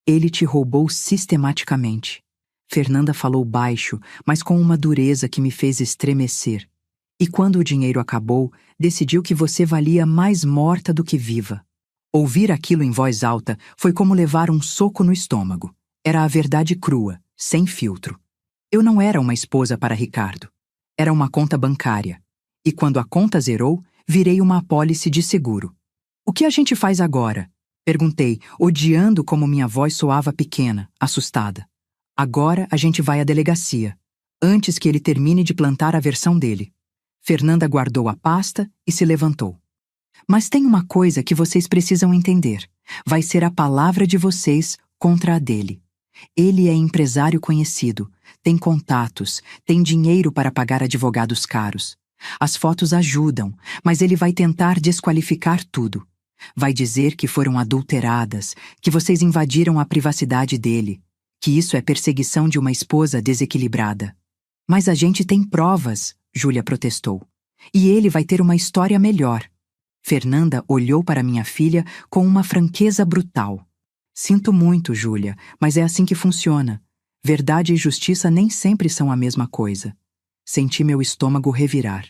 Ele te roubou sistematicamente. Fernanda falou baixo, mas com uma dureza que me fez estremecer. E quando o dinheiro acabou, decidiu que você valia mais morta do que viva. Ouvir aquilo em voz alta foi como levar um soco no estômago. Era a verdade crua, sem filtro. Eu não era uma esposa para Ricardo. Era uma conta bancária. E quando a conta zerou, virei uma apólice de seguro. O que a gente faz agora? Perguntei, odiando como minha voz soava pequena, assustada. Agora a gente vai à delegacia, antes que ele termine de plantar a versão dele. Fernanda guardou a pasta e se levantou. Mas tem uma coisa que vocês precisam entender. Vai ser a palavra de vocês contra a dele. Ele é empresário conhecido, tem contatos, tem dinheiro para pagar advogados caros. As fotos ajudam, mas ele vai tentar desqualificar tudo. Vai dizer que foram adulteradas, que vocês invadiram a privacidade dele, que isso é perseguição de uma esposa desequilibrada. Mas a gente tem provas, Júlia protestou. E ele vai ter uma história melhor. Fernanda olhou para minha filha com uma franqueza brutal. Sinto muito, Júlia, mas é assim que funciona. Verdade e justiça nem sempre são a mesma coisa. Senti meu estômago revirar.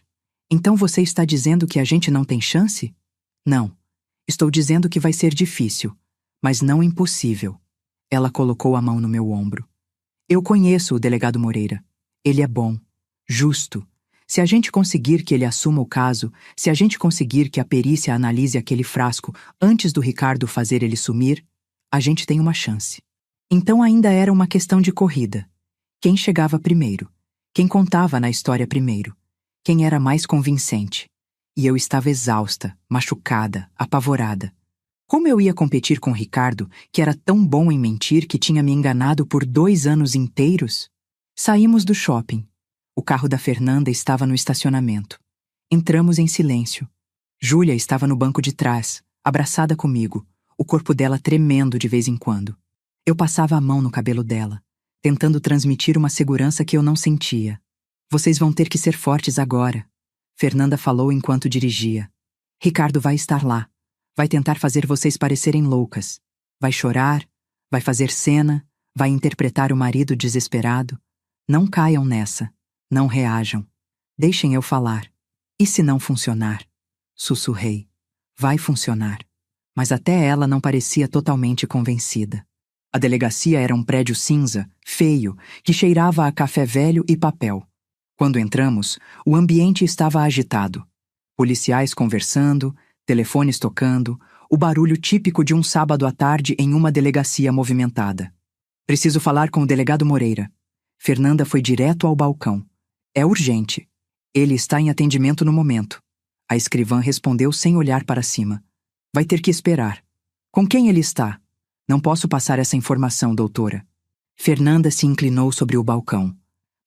Então você está dizendo que a gente não tem chance? Não. Estou dizendo que vai ser difícil, mas não impossível. Ela colocou a mão no meu ombro. Eu conheço o delegado Moreira. Ele é bom, justo. Se a gente conseguir que ele assuma o caso, se a gente conseguir que a perícia analise aquele frasco antes do Ricardo fazer ele sumir, a gente tem uma chance. Então ainda era uma questão de corrida. Quem chegava primeiro? Quem contava na história primeiro? Quem era mais convincente? E eu estava exausta, machucada, apavorada. Como eu ia competir com Ricardo, que era tão bom em mentir que tinha me enganado por 2 anos inteiros? Saímos do shopping. O carro da Fernanda estava no estacionamento. Entramos em silêncio. Júlia estava no banco de trás, abraçada comigo, o corpo dela tremendo de vez em quando. Eu passava a mão no cabelo dela, tentando transmitir uma segurança que eu não sentia. Vocês vão ter que ser fortes agora, Fernanda falou enquanto dirigia. Ricardo vai estar lá. Vai tentar fazer vocês parecerem loucas. Vai chorar, vai fazer cena, vai interpretar o marido desesperado. Não caiam nessa. Não reajam. Deixem eu falar. E se não funcionar? Sussurrei. Vai funcionar. Mas até ela não parecia totalmente convencida. A delegacia era um prédio cinza, feio, que cheirava a café velho e papel. Quando entramos, o ambiente estava agitado. Policiais conversando, telefones tocando, o barulho típico de um sábado à tarde em uma delegacia movimentada. Preciso falar com o delegado Moreira. Fernanda foi direto ao balcão. É urgente. Ele está em atendimento no momento. A escrivã respondeu sem olhar para cima. Vai ter que esperar. Com quem ele está? Não posso passar essa informação, doutora. Fernanda se inclinou sobre o balcão.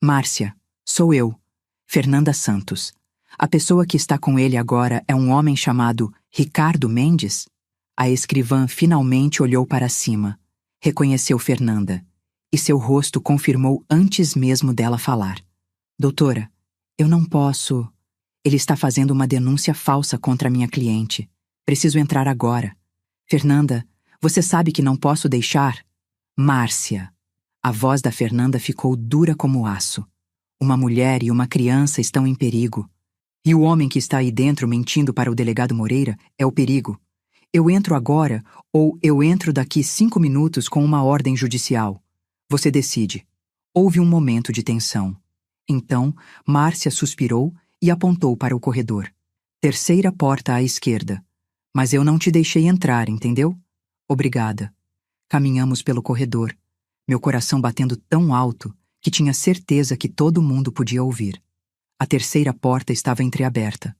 Márcia, sou eu, Fernanda Santos. A pessoa que está com ele agora é um homem chamado Ricardo Mendes? A escrivã finalmente olhou para cima. Reconheceu Fernanda. E seu rosto confirmou antes mesmo dela falar. Doutora, eu não posso... Ele está fazendo uma denúncia falsa contra a minha cliente. Preciso entrar agora. Fernanda, você sabe que não posso deixar... Márcia. A voz da Fernanda ficou dura como aço. Uma mulher e uma criança estão em perigo. E o homem que está aí dentro mentindo para o delegado Moreira é o perigo. Eu entro agora ou eu entro daqui 5 minutos com uma ordem judicial. Você decide. Houve um momento de tensão. Então, Márcia suspirou e apontou para o corredor. Terceira porta à esquerda. Mas eu não te deixei entrar, entendeu? Obrigada. Caminhamos pelo corredor, meu coração batendo tão alto que tinha certeza que todo mundo podia ouvir. A terceira porta estava entreaberta.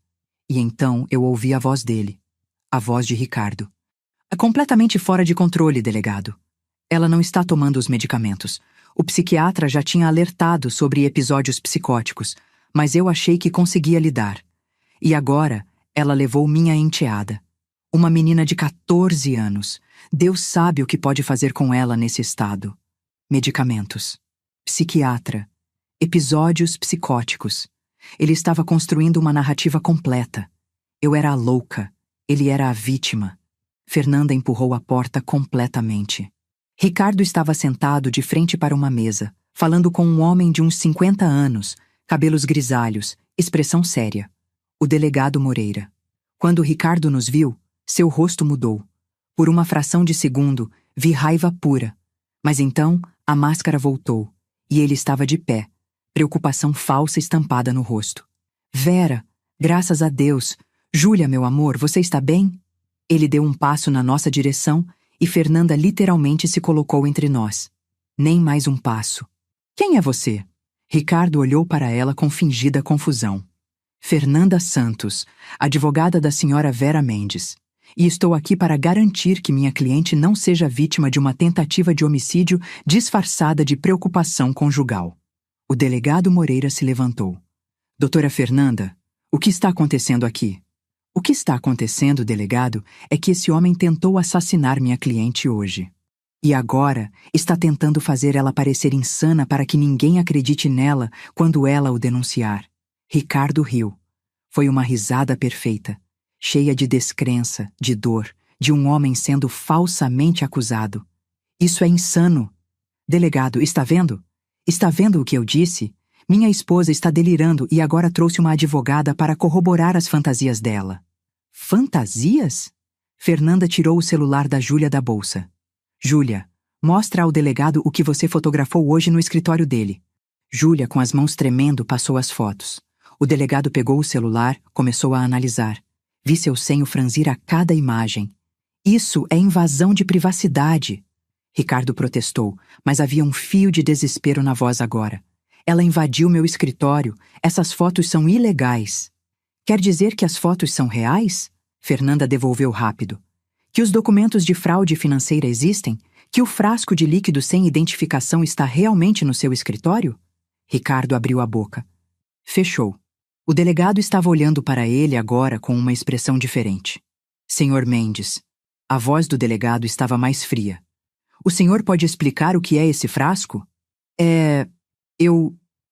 E então eu ouvi a voz dele. A voz de Ricardo. Completamente fora de controle, delegado. Ela não está tomando os medicamentos. O psiquiatra já tinha alertado sobre episódios psicóticos, mas eu achei que conseguia lidar. E agora, ela levou minha enteada. Uma menina de 14 anos. Deus sabe o que pode fazer com ela nesse estado. Medicamentos. Psiquiatra. Episódios psicóticos. Ele estava construindo uma narrativa completa. Eu era a louca. Ele era a vítima. Fernanda empurrou a porta completamente. Ricardo estava sentado de frente para uma mesa, falando com um homem de uns 50 anos, cabelos grisalhos, expressão séria. O delegado Moreira. Quando Ricardo nos viu, seu rosto mudou. Por uma fração de segundo, vi raiva pura. Mas então, a máscara voltou, e ele estava de pé, preocupação falsa estampada no rosto. Vera, graças a Deus. Júlia, meu amor, você está bem? Ele deu um passo na nossa direção e Fernanda literalmente se colocou entre nós. Nem mais um passo. Quem é você? Ricardo olhou para ela com fingida confusão. Fernanda Santos, advogada da senhora Vera Mendes. E estou aqui para garantir que minha cliente não seja vítima de uma tentativa de homicídio disfarçada de preocupação conjugal. O delegado Moreira se levantou. Doutora Fernanda, o que está acontecendo aqui? O que está acontecendo, delegado, é que esse homem tentou assassinar minha cliente hoje. E agora está tentando fazer ela parecer insana para que ninguém acredite nela quando ela o denunciar. Ricardo riu. Foi uma risada perfeita, cheia de descrença, de dor, de um homem sendo falsamente acusado. Isso é insano. Delegado, está vendo? Está vendo o que eu disse? Minha esposa está delirando e agora trouxe uma advogada para corroborar as fantasias dela. Fantasias? Fernanda tirou o celular da Júlia da bolsa. Júlia, mostra ao delegado o que você fotografou hoje no escritório dele. Júlia, com as mãos tremendo, passou as fotos. O delegado pegou o celular, começou a analisar. Vi seu senho franzir a cada imagem. Isso é invasão de privacidade. Ricardo protestou, mas havia um fio de desespero na voz agora. Ela invadiu meu escritório. Essas fotos são ilegais. Quer dizer que as fotos são reais? Fernanda devolveu rápido. Que os documentos de fraude financeira existem? Que o frasco de líquido sem identificação está realmente no seu escritório? Ricardo abriu a boca. Fechou. O delegado estava olhando para ele agora com uma expressão diferente. Senhor Mendes. A voz do delegado estava mais fria. O senhor pode explicar o que é esse frasco?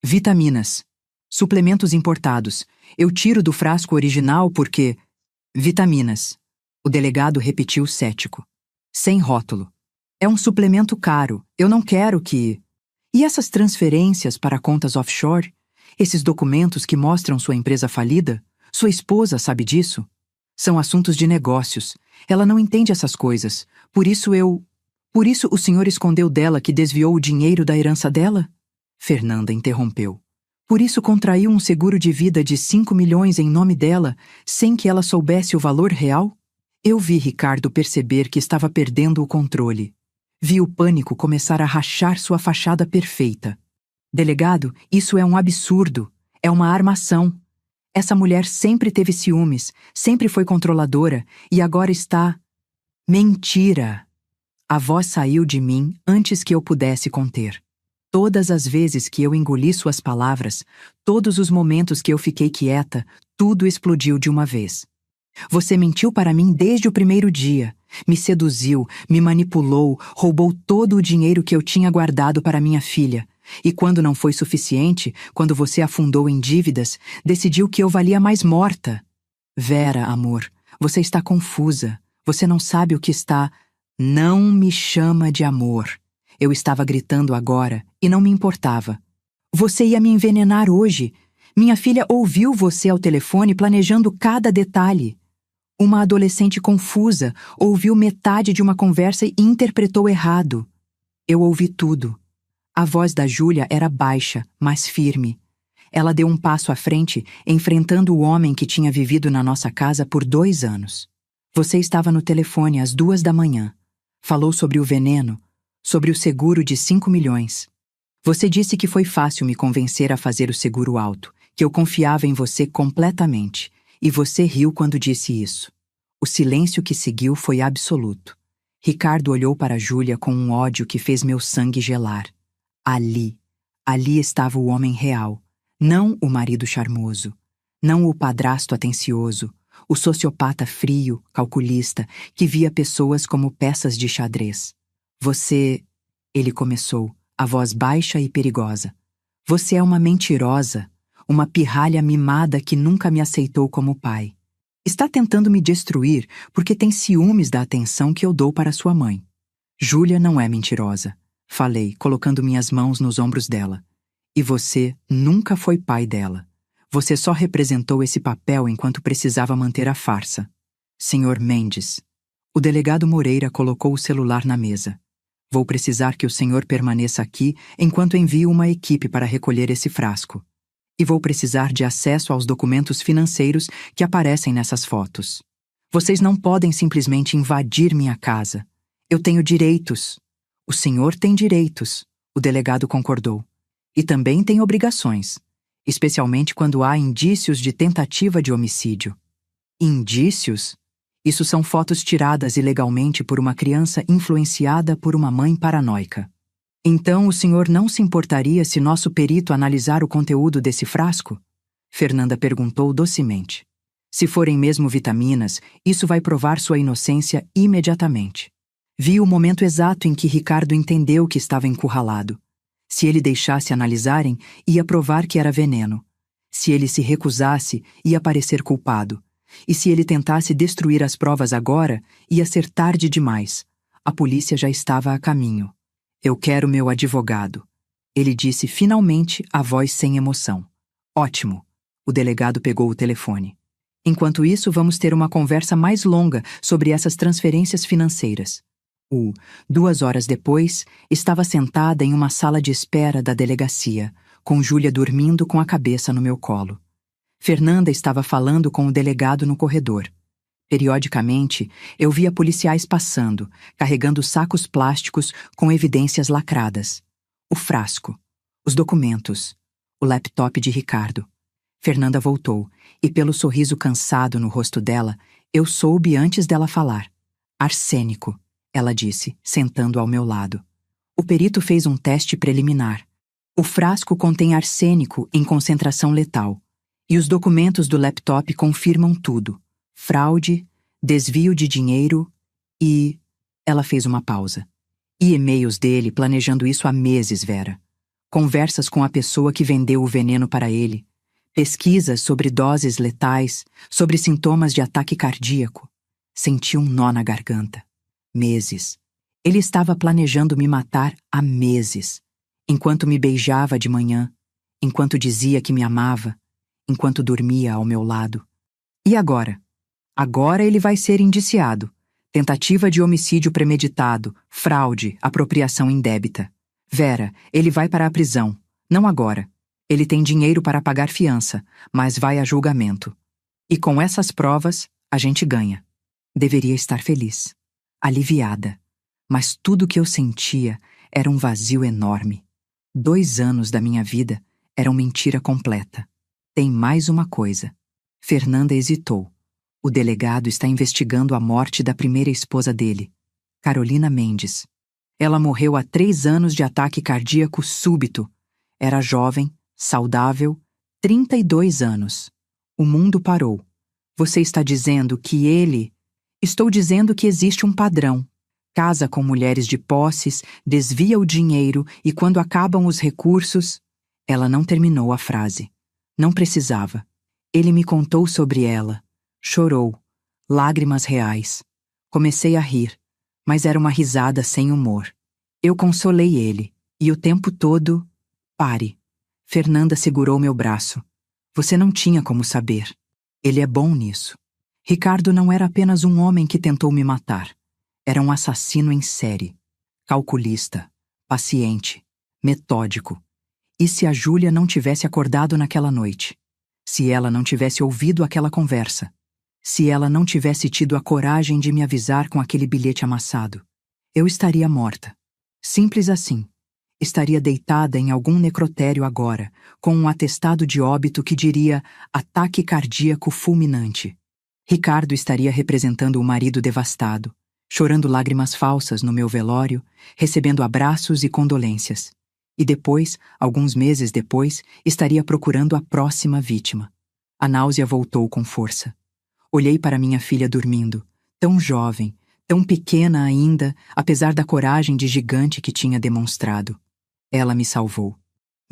Vitaminas. Suplementos importados. Eu tiro do frasco original porque... Vitaminas. O delegado repetiu cético. Sem rótulo. É um suplemento caro. Eu não quero que... E essas transferências para contas offshore? Esses documentos que mostram sua empresa falida? Sua esposa sabe disso? São assuntos de negócios. Ela não entende essas coisas. Por isso o senhor escondeu dela que desviou o dinheiro da herança dela? Fernanda interrompeu. Por isso contraiu um seguro de vida de 5 milhões em nome dela, sem que ela soubesse o valor real? Eu vi Ricardo perceber que estava perdendo o controle. Vi o pânico começar a rachar sua fachada perfeita. Delegado, isso é um absurdo. É uma armação. Essa mulher sempre teve ciúmes, sempre foi controladora e agora está... Mentira! A voz saiu de mim antes que eu pudesse conter. Todas as vezes que eu engoli suas palavras, todos os momentos que eu fiquei quieta, tudo explodiu de uma vez. Você mentiu para mim desde o primeiro dia. Me seduziu, me manipulou, roubou todo o dinheiro que eu tinha guardado para minha filha. E quando não foi suficiente, quando você afundou em dívidas, decidiu que eu valia mais morta. Vera, amor, você está confusa. Você não sabe o que está... Não me chama de amor. Eu estava gritando agora e não me importava. Você ia me envenenar hoje. Minha filha ouviu você ao telefone planejando cada detalhe. Uma adolescente confusa ouviu metade de uma conversa e interpretou errado. Eu ouvi tudo. A voz da Júlia era baixa, mas firme. Ela deu um passo à frente, enfrentando o homem que tinha vivido na nossa casa por 2 anos. Você estava no telefone às 2 da manhã. Falou sobre o veneno, sobre o seguro de 5 milhões. Você disse que foi fácil me convencer a fazer o seguro alto, que eu confiava em você completamente, e você riu quando disse isso. O silêncio que seguiu foi absoluto. Ricardo olhou para Júlia com um ódio que fez meu sangue gelar. Ali estava o homem real, não o marido charmoso, não o padrasto atencioso, o sociopata frio, calculista, que via pessoas como peças de xadrez. Você, ele começou, a voz baixa e perigosa. Você é uma mentirosa, uma pirralha mimada que nunca me aceitou como pai. Está tentando me destruir porque tem ciúmes da atenção que eu dou para sua mãe. Júlia não é mentirosa. Falei, colocando minhas mãos nos ombros dela. E você nunca foi pai dela. Você só representou esse papel enquanto precisava manter a farsa. Senhor Mendes. O delegado Moreira colocou o celular na mesa. Vou precisar que o senhor permaneça aqui enquanto envio uma equipe para recolher esse frasco. E vou precisar de acesso aos documentos financeiros que aparecem nessas fotos. Vocês não podem simplesmente invadir minha casa. Eu tenho direitos. O senhor tem direitos, o delegado concordou. E também tem obrigações, especialmente quando há indícios de tentativa de homicídio. Indícios? Isso são fotos tiradas ilegalmente por uma criança influenciada por uma mãe paranoica. Então o senhor não se importaria se nosso perito analisar o conteúdo desse frasco? Fernanda perguntou docemente. Se forem mesmo vitaminas, isso vai provar sua inocência imediatamente. Vi o momento exato em que Ricardo entendeu que estava encurralado. Se ele deixasse analisarem, ia provar que era veneno. Se ele se recusasse, ia parecer culpado. E se ele tentasse destruir as provas agora, ia ser tarde demais. A polícia já estava a caminho. Eu quero meu advogado. Ele disse finalmente, a voz sem emoção. Ótimo. O delegado pegou o telefone. Enquanto isso, vamos ter uma conversa mais longa sobre essas transferências financeiras. 2 horas depois, estava sentada em uma sala de espera da delegacia, com Júlia dormindo com a cabeça no meu colo. Fernanda estava falando com o delegado no corredor. Periodicamente, eu via policiais passando, carregando sacos plásticos com evidências lacradas. O frasco, os documentos, o laptop de Ricardo. Fernanda voltou, e pelo sorriso cansado no rosto dela, eu soube antes dela falar. Arsênico. Ela disse, sentando ao meu lado. O perito fez um teste preliminar. O frasco contém arsênico em concentração letal. E os documentos do laptop confirmam tudo. Fraude, desvio de dinheiro e... Ela fez uma pausa. E e-mails dele planejando isso há meses, Vera. Conversas com a pessoa que vendeu o veneno para ele. Pesquisas sobre doses letais, sobre sintomas de ataque cardíaco. Senti um nó na garganta. Meses. Ele estava planejando me matar há meses. Enquanto me beijava de manhã, enquanto dizia que me amava, enquanto dormia ao meu lado. E agora? Agora ele vai ser indiciado. Tentativa de homicídio premeditado, fraude, apropriação indébita. Vera, ele vai para a prisão. Não agora. Ele tem dinheiro para pagar fiança, mas vai a julgamento. E com essas provas, a gente ganha. Deveria estar feliz. Aliviada. Mas tudo que eu sentia era um vazio enorme. 2 anos da minha vida eram mentira completa. Tem mais uma coisa. Fernanda hesitou. O delegado está investigando a morte da primeira esposa dele, Carolina Mendes. Ela morreu há 3 anos de ataque cardíaco súbito. Era jovem, saudável, 32 anos. O mundo parou. Você está dizendo que ele... Estou dizendo que existe um padrão. Casa com mulheres de posses, desvia o dinheiro e quando acabam os recursos... Ela não terminou a frase. Não precisava. Ele me contou sobre ela. Chorou. Lágrimas reais. Comecei a rir, mas era uma risada sem humor. Eu consolei ele, e o tempo todo... Pare. Fernanda segurou meu braço. Você não tinha como saber. Ele é bom nisso. Ricardo não era apenas um homem que tentou me matar. Era um assassino em série. Calculista, paciente, metódico. E se a Júlia não tivesse acordado naquela noite? Se ela não tivesse ouvido aquela conversa? Se ela não tivesse tido a coragem de me avisar com aquele bilhete amassado? Eu estaria morta. Simples assim. Estaria deitada em algum necrotério agora, com um atestado de óbito que diria ataque cardíaco fulminante. Ricardo estaria representando o marido devastado, chorando lágrimas falsas no meu velório, recebendo abraços e condolências. E depois, alguns meses depois, estaria procurando a próxima vítima. A náusea voltou com força. Olhei para minha filha dormindo, tão jovem, tão pequena ainda, apesar da coragem de gigante que tinha demonstrado. Ela me salvou.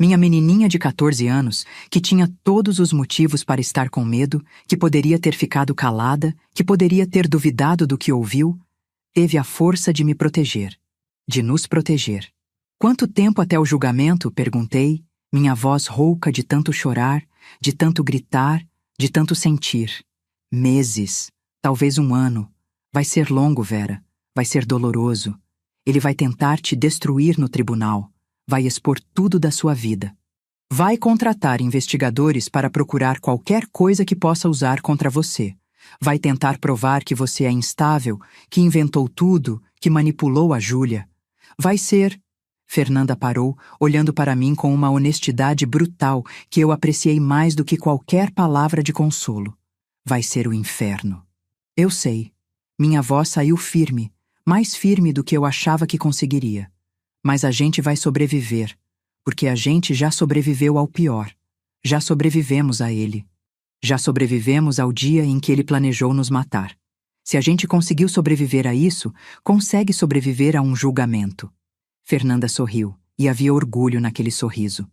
Minha menininha de 14 anos, que tinha todos os motivos para estar com medo, que poderia ter ficado calada, que poderia ter duvidado do que ouviu, teve a força de me proteger, de nos proteger. Quanto tempo até o julgamento? Perguntei, minha voz rouca de tanto chorar, de tanto gritar, de tanto sentir. Meses, talvez um ano. Vai ser longo, Vera. Vai ser doloroso. Ele vai tentar te destruir no tribunal. Vai expor tudo da sua vida. Vai contratar investigadores para procurar qualquer coisa que possa usar contra você. Vai tentar provar que você é instável, que inventou tudo, que manipulou a Júlia. Vai ser... Fernanda parou, olhando para mim com uma honestidade brutal que eu apreciei mais do que qualquer palavra de consolo. Vai ser o inferno. Eu sei. Minha voz saiu firme, mais firme do que eu achava que conseguiria. Mas a gente vai sobreviver, porque a gente já sobreviveu ao pior. Já sobrevivemos a ele. Já sobrevivemos ao dia em que ele planejou nos matar. Se a gente conseguiu sobreviver a isso, consegue sobreviver a um julgamento. Fernanda sorriu, e havia orgulho naquele sorriso.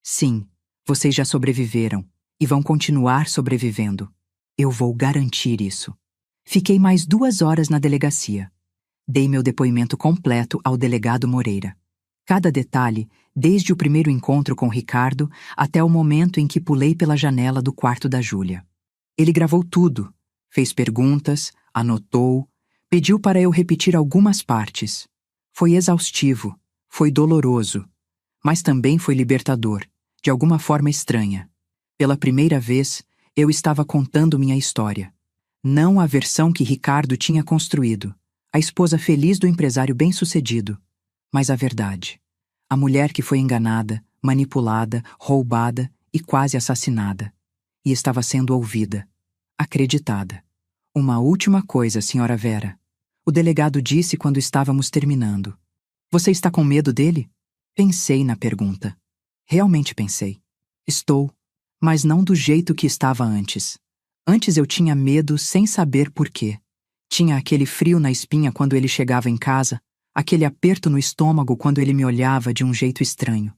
Sim, vocês já sobreviveram, e vão continuar sobrevivendo. Eu vou garantir isso. Fiquei mais 2 horas na delegacia. Dei meu depoimento completo ao delegado Moreira. Cada detalhe, desde o primeiro encontro com Ricardo até o momento em que pulei pela janela do quarto da Júlia. Ele gravou tudo, fez perguntas, anotou, pediu para eu repetir algumas partes. Foi exaustivo, foi doloroso, mas também foi libertador, de alguma forma estranha. Pela primeira vez, eu estava contando minha história. Não a versão que Ricardo tinha construído, a esposa feliz do empresário bem-sucedido, mas a verdade. A mulher que foi enganada, manipulada, roubada e quase assassinada. E estava sendo ouvida, acreditada. Uma última coisa, Sra. Vera. O delegado disse quando estávamos terminando. Você está com medo dele? Pensei na pergunta. Realmente pensei. Estou, mas não do jeito que estava antes. Antes eu tinha medo sem saber por quê. Tinha aquele frio na espinha quando ele chegava em casa, aquele aperto no estômago quando ele me olhava de um jeito estranho.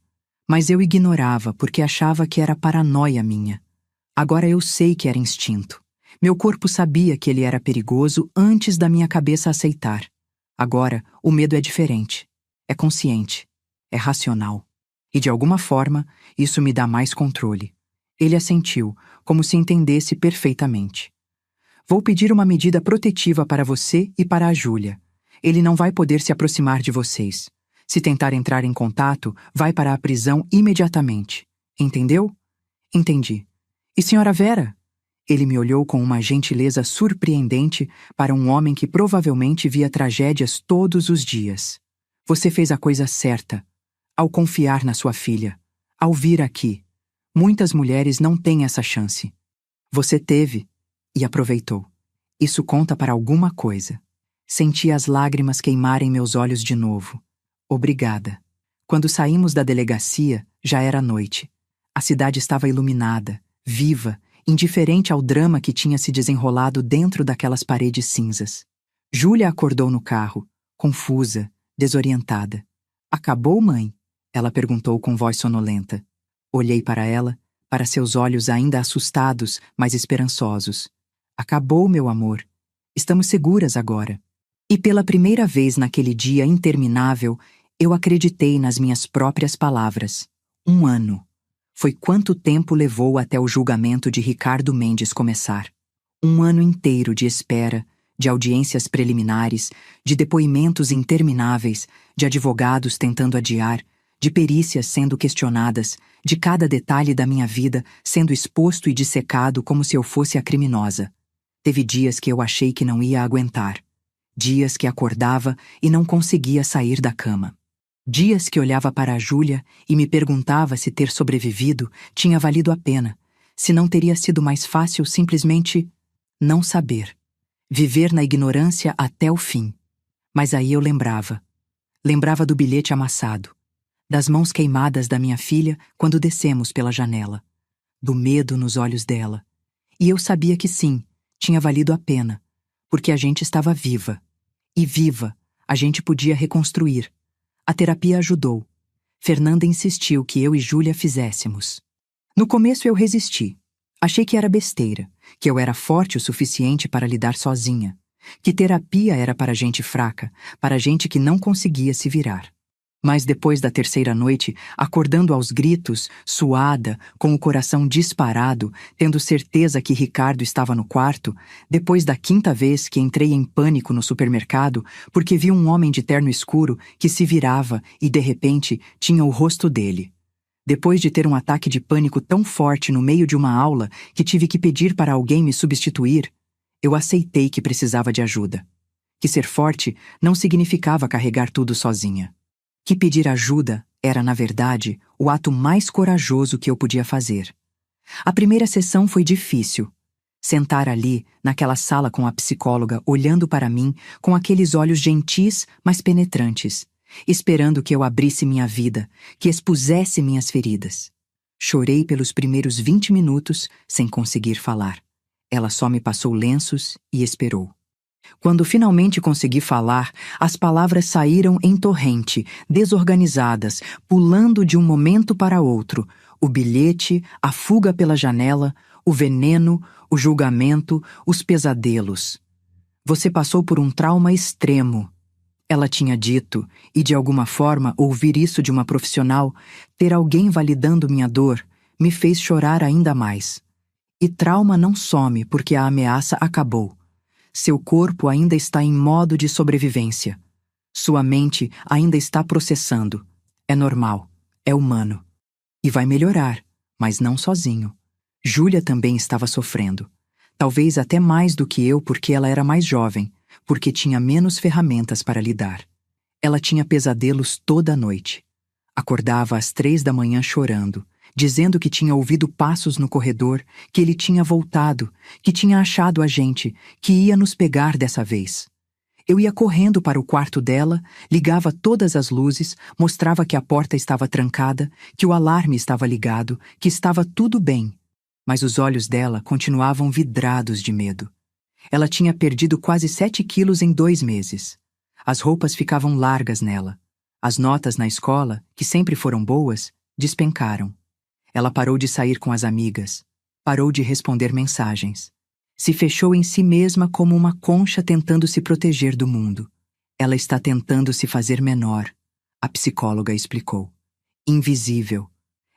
Mas eu ignorava porque achava que era paranoia minha. Agora eu sei que era instinto. Meu corpo sabia que ele era perigoso antes da minha cabeça aceitar. Agora, o medo é diferente. É consciente. É racional. E de alguma forma, isso me dá mais controle. Ele assentiu, como se entendesse perfeitamente. Vou pedir uma medida protetiva para você e para a Júlia. Ele não vai poder se aproximar de vocês. Se tentar entrar em contato, vai para a prisão imediatamente. Entendeu? Entendi. E Sra. Vera? Ele me olhou com uma gentileza surpreendente para um homem que provavelmente via tragédias todos os dias. Você fez a coisa certa, ao confiar na sua filha, ao vir aqui. Muitas mulheres não têm essa chance. Você teve e aproveitou. Isso conta para alguma coisa. Senti as lágrimas queimarem meus olhos de novo. Obrigada. Quando saímos da delegacia, já era noite. A cidade estava iluminada, viva, indiferente ao drama que tinha se desenrolado dentro daquelas paredes cinzas. Júlia acordou no carro, confusa, desorientada. Acabou, mãe? Ela perguntou com voz sonolenta. Olhei para ela, para seus olhos ainda assustados, mas esperançosos. Acabou, meu amor. Estamos seguras agora. E pela primeira vez naquele dia interminável, eu acreditei nas minhas próprias palavras. 1 ano. foi quanto tempo levou até o julgamento de Ricardo Mendes começar. Um ano inteiro de espera, de audiências preliminares, de depoimentos intermináveis, de advogados tentando adiar, de perícias sendo questionadas, de cada detalhe da minha vida sendo exposto e dissecado como se eu fosse a criminosa. Teve dias que eu achei que não ia aguentar. Dias que acordava e não conseguia sair da cama. Dias que olhava para a Júlia e me perguntava se ter sobrevivido tinha valido a pena, se não teria sido mais fácil simplesmente não saber. Viver na ignorância até o fim. Mas aí eu lembrava. Lembrava do bilhete amassado, das mãos queimadas da minha filha quando descemos pela janela, do medo nos olhos dela. E eu sabia que sim, tinha valido a pena, porque a gente estava viva. E viva, a gente podia reconstruir. A terapia ajudou. Fernanda insistiu que eu e Júlia fizéssemos. No começo eu resisti. Achei que era besteira, que eu era forte o suficiente para lidar sozinha, que terapia era para gente fraca, para gente que não conseguia se virar. Mas depois da terceira noite, acordando aos gritos, suada, com o coração disparado, tendo certeza que Ricardo estava no quarto, depois da quinta vez que entrei em pânico no supermercado porque vi um homem de terno escuro que se virava e, de repente, tinha o rosto dele. Depois de ter um ataque de pânico tão forte no meio de uma aula que tive que pedir para alguém me substituir, eu aceitei que precisava de ajuda. Que ser forte não significava carregar tudo sozinha. Que pedir ajuda era, na verdade, o ato mais corajoso que eu podia fazer. A primeira sessão foi difícil. Sentar ali, naquela sala com a psicóloga, olhando para mim com aqueles olhos gentis, mas penetrantes, esperando que eu abrisse minha vida, que expusesse minhas feridas. Chorei pelos primeiros 20 minutos sem conseguir falar. Ela só me passou lenços e esperou. Quando finalmente consegui falar, as palavras saíram em torrente, desorganizadas, pulando de um momento para outro. O bilhete, a fuga pela janela, o veneno, o julgamento, os pesadelos. Você passou por um trauma extremo. Ela tinha dito, e de alguma forma ouvir isso de uma profissional, ter alguém validando minha dor, me fez chorar ainda mais. E trauma não some porque a ameaça acabou. Seu corpo ainda está em modo de sobrevivência. Sua mente ainda está processando. É normal, é humano. E vai melhorar, mas não sozinho. Júlia também estava sofrendo. Talvez até mais do que eu porque ela era mais jovem, porque tinha menos ferramentas para lidar. Ela tinha pesadelos toda a noite. Acordava às 3 da manhã chorando, dizendo que tinha ouvido passos no corredor, que ele tinha voltado, que tinha achado a gente, que ia nos pegar dessa vez. Eu ia correndo para o quarto dela, ligava todas as luzes, mostrava que a porta estava trancada, que o alarme estava ligado, que estava tudo bem. Mas os olhos dela continuavam vidrados de medo. Ela tinha perdido quase 7 quilos em 2 meses. As roupas ficavam largas nela. As notas na escola, que sempre foram boas, despencaram. Ela parou de sair com as amigas, parou de responder mensagens. Se fechou em si mesma como uma concha tentando se proteger do mundo. Ela está tentando se fazer menor, a psicóloga explicou. Invisível.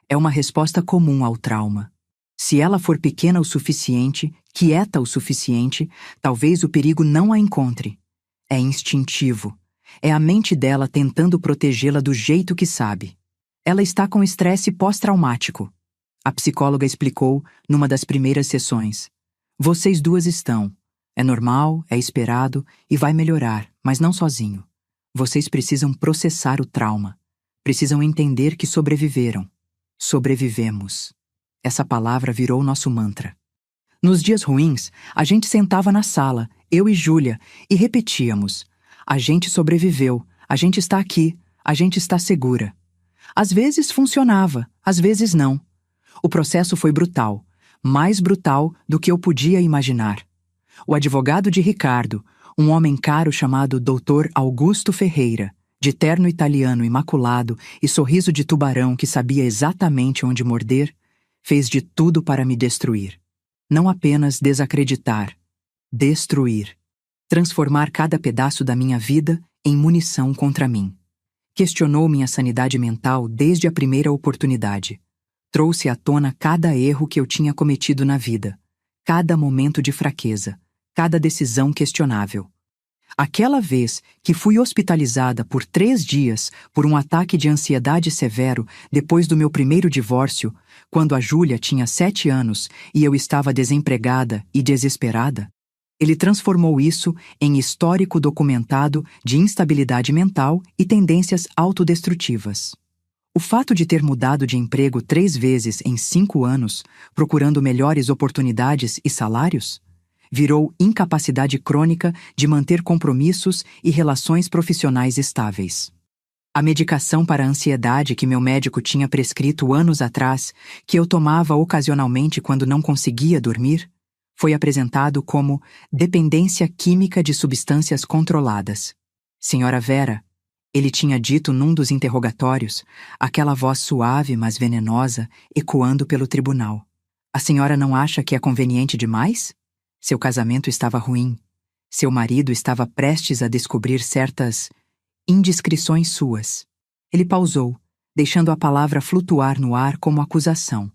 É uma resposta comum ao trauma. Se ela for pequena o suficiente, quieta o suficiente, talvez o perigo não a encontre. É instintivo. É a mente dela tentando protegê-la do jeito que sabe. Ela está com estresse pós-traumático. A psicóloga explicou numa das primeiras sessões. Vocês duas estão. É normal, é esperado e vai melhorar, mas não sozinho. Vocês precisam processar o trauma. Precisam entender que sobreviveram. Sobrevivemos. Essa palavra virou nosso mantra. Nos dias ruins, a gente sentava na sala, eu e Júlia, e repetíamos. A gente sobreviveu, a gente está aqui, a gente está segura. Às vezes funcionava, às vezes não. O processo foi brutal, mais brutal do que eu podia imaginar. O advogado de Ricardo, um homem caro chamado Dr. Augusto Ferreira, de terno italiano imaculado e sorriso de tubarão que sabia exatamente onde morder, fez de tudo para me destruir. Não apenas desacreditar, destruir. Transformar cada pedaço da minha vida em munição contra mim. Questionou minha sanidade mental desde a primeira oportunidade. Trouxe à tona cada erro que eu tinha cometido na vida, cada momento de fraqueza, cada decisão questionável. Aquela vez que fui hospitalizada por 3 dias por um ataque de ansiedade severo depois do meu primeiro divórcio, quando a Júlia tinha 7 anos e eu estava desempregada e desesperada, ele transformou isso em histórico documentado de instabilidade mental e tendências autodestrutivas. O fato de ter mudado de emprego 3 vezes em 5 anos, procurando melhores oportunidades e salários, virou incapacidade crônica de manter compromissos e relações profissionais estáveis. A medicação para a ansiedade que meu médico tinha prescrito anos atrás, que eu tomava ocasionalmente quando não conseguia dormir, foi apresentado como dependência química de substâncias controladas. Senhora Vera, ele tinha dito num dos interrogatórios, aquela voz suave mas venenosa ecoando pelo tribunal. A senhora não acha que é conveniente demais? Seu casamento estava ruim. Seu marido estava prestes a descobrir certas indiscrições suas. Ele pausou, deixando a palavra flutuar no ar como acusação.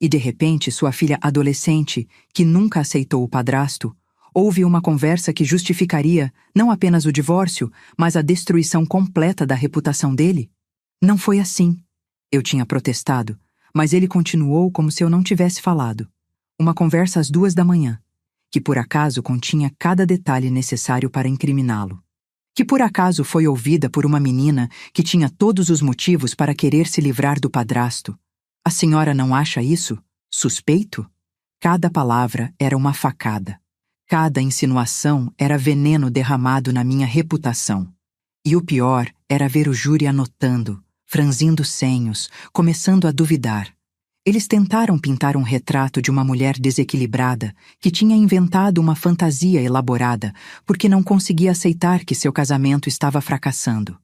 E de repente sua filha adolescente, que nunca aceitou o padrasto, ouve uma conversa que justificaria não apenas o divórcio, mas a destruição completa da reputação dele? Não foi assim. Eu tinha protestado, mas ele continuou como se eu não tivesse falado. Uma conversa às 2 da manhã, que por acaso continha cada detalhe necessário para incriminá-lo. Que por acaso foi ouvida por uma menina que tinha todos os motivos para querer se livrar do padrasto. A senhora não acha isso suspeito? Cada palavra era uma facada. Cada insinuação era veneno derramado na minha reputação. E o pior era ver o júri anotando, franzindo senhos, começando a duvidar. Eles tentaram pintar um retrato de uma mulher desequilibrada que tinha inventado uma fantasia elaborada porque não conseguia aceitar que seu casamento estava fracassando.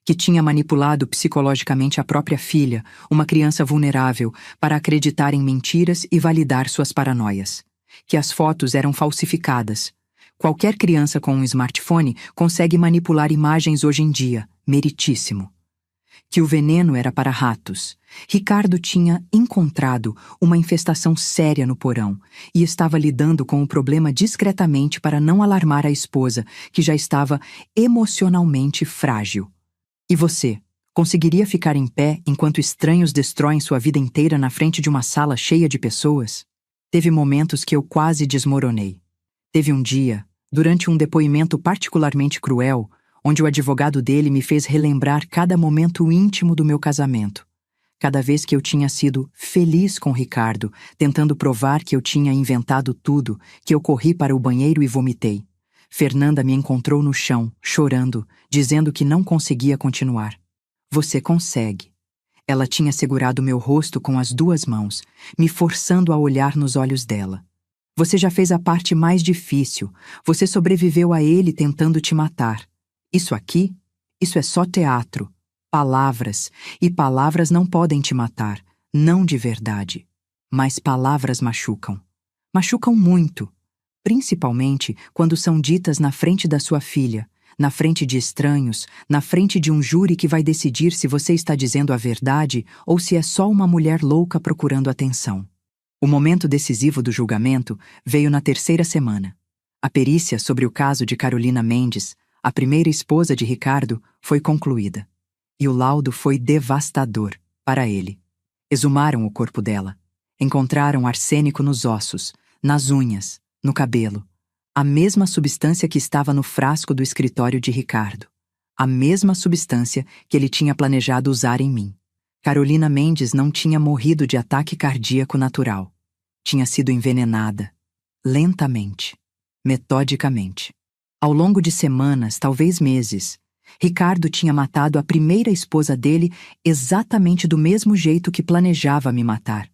Que tinha manipulado psicologicamente a própria filha, uma criança vulnerável, para acreditar em mentiras e validar suas paranoias. Que as fotos eram falsificadas. Qualquer criança com um smartphone consegue manipular imagens hoje em dia, meritíssimo. Que o veneno era para ratos. Ricardo tinha encontrado uma infestação séria no porão e estava lidando com o problema discretamente para não alarmar a esposa, que já estava emocionalmente frágil. E você, conseguiria ficar em pé enquanto estranhos destroem sua vida inteira na frente de uma sala cheia de pessoas? Teve momentos que eu quase desmoronei. Teve um dia, durante um depoimento particularmente cruel, onde o advogado dele me fez relembrar cada momento íntimo do meu casamento. Cada vez que eu tinha sido feliz com Ricardo, tentando provar que eu tinha inventado tudo, que eu corri para o banheiro e vomitei. Fernanda me encontrou no chão, chorando, dizendo que não conseguia continuar. Você consegue. Ela tinha segurado meu rosto com as 2 mãos, me forçando a olhar nos olhos dela. Você já fez a parte mais difícil. Você sobreviveu a ele tentando te matar. Isso aqui? Isso é só teatro. Palavras. E palavras não podem te matar. Não de verdade. Mas palavras machucam. Machucam muito. Principalmente quando são ditas na frente da sua filha, na frente de estranhos, na frente de um júri que vai decidir se você está dizendo a verdade ou se é só uma mulher louca procurando atenção. O momento decisivo do julgamento veio na 3ª semana. A perícia sobre o caso de Carolina Mendes, a primeira esposa de Ricardo, foi concluída. E o laudo foi devastador para ele. Exumaram o corpo dela. Encontraram arsênico nos ossos, nas unhas, no cabelo. A mesma substância que estava no frasco do escritório de Ricardo. A mesma substância que ele tinha planejado usar em mim. Carolina Mendes não tinha morrido de ataque cardíaco natural. Tinha sido envenenada. Lentamente. Metodicamente. Ao longo de semanas, talvez meses, Ricardo tinha matado a primeira esposa dele exatamente do mesmo jeito que planejava me matar.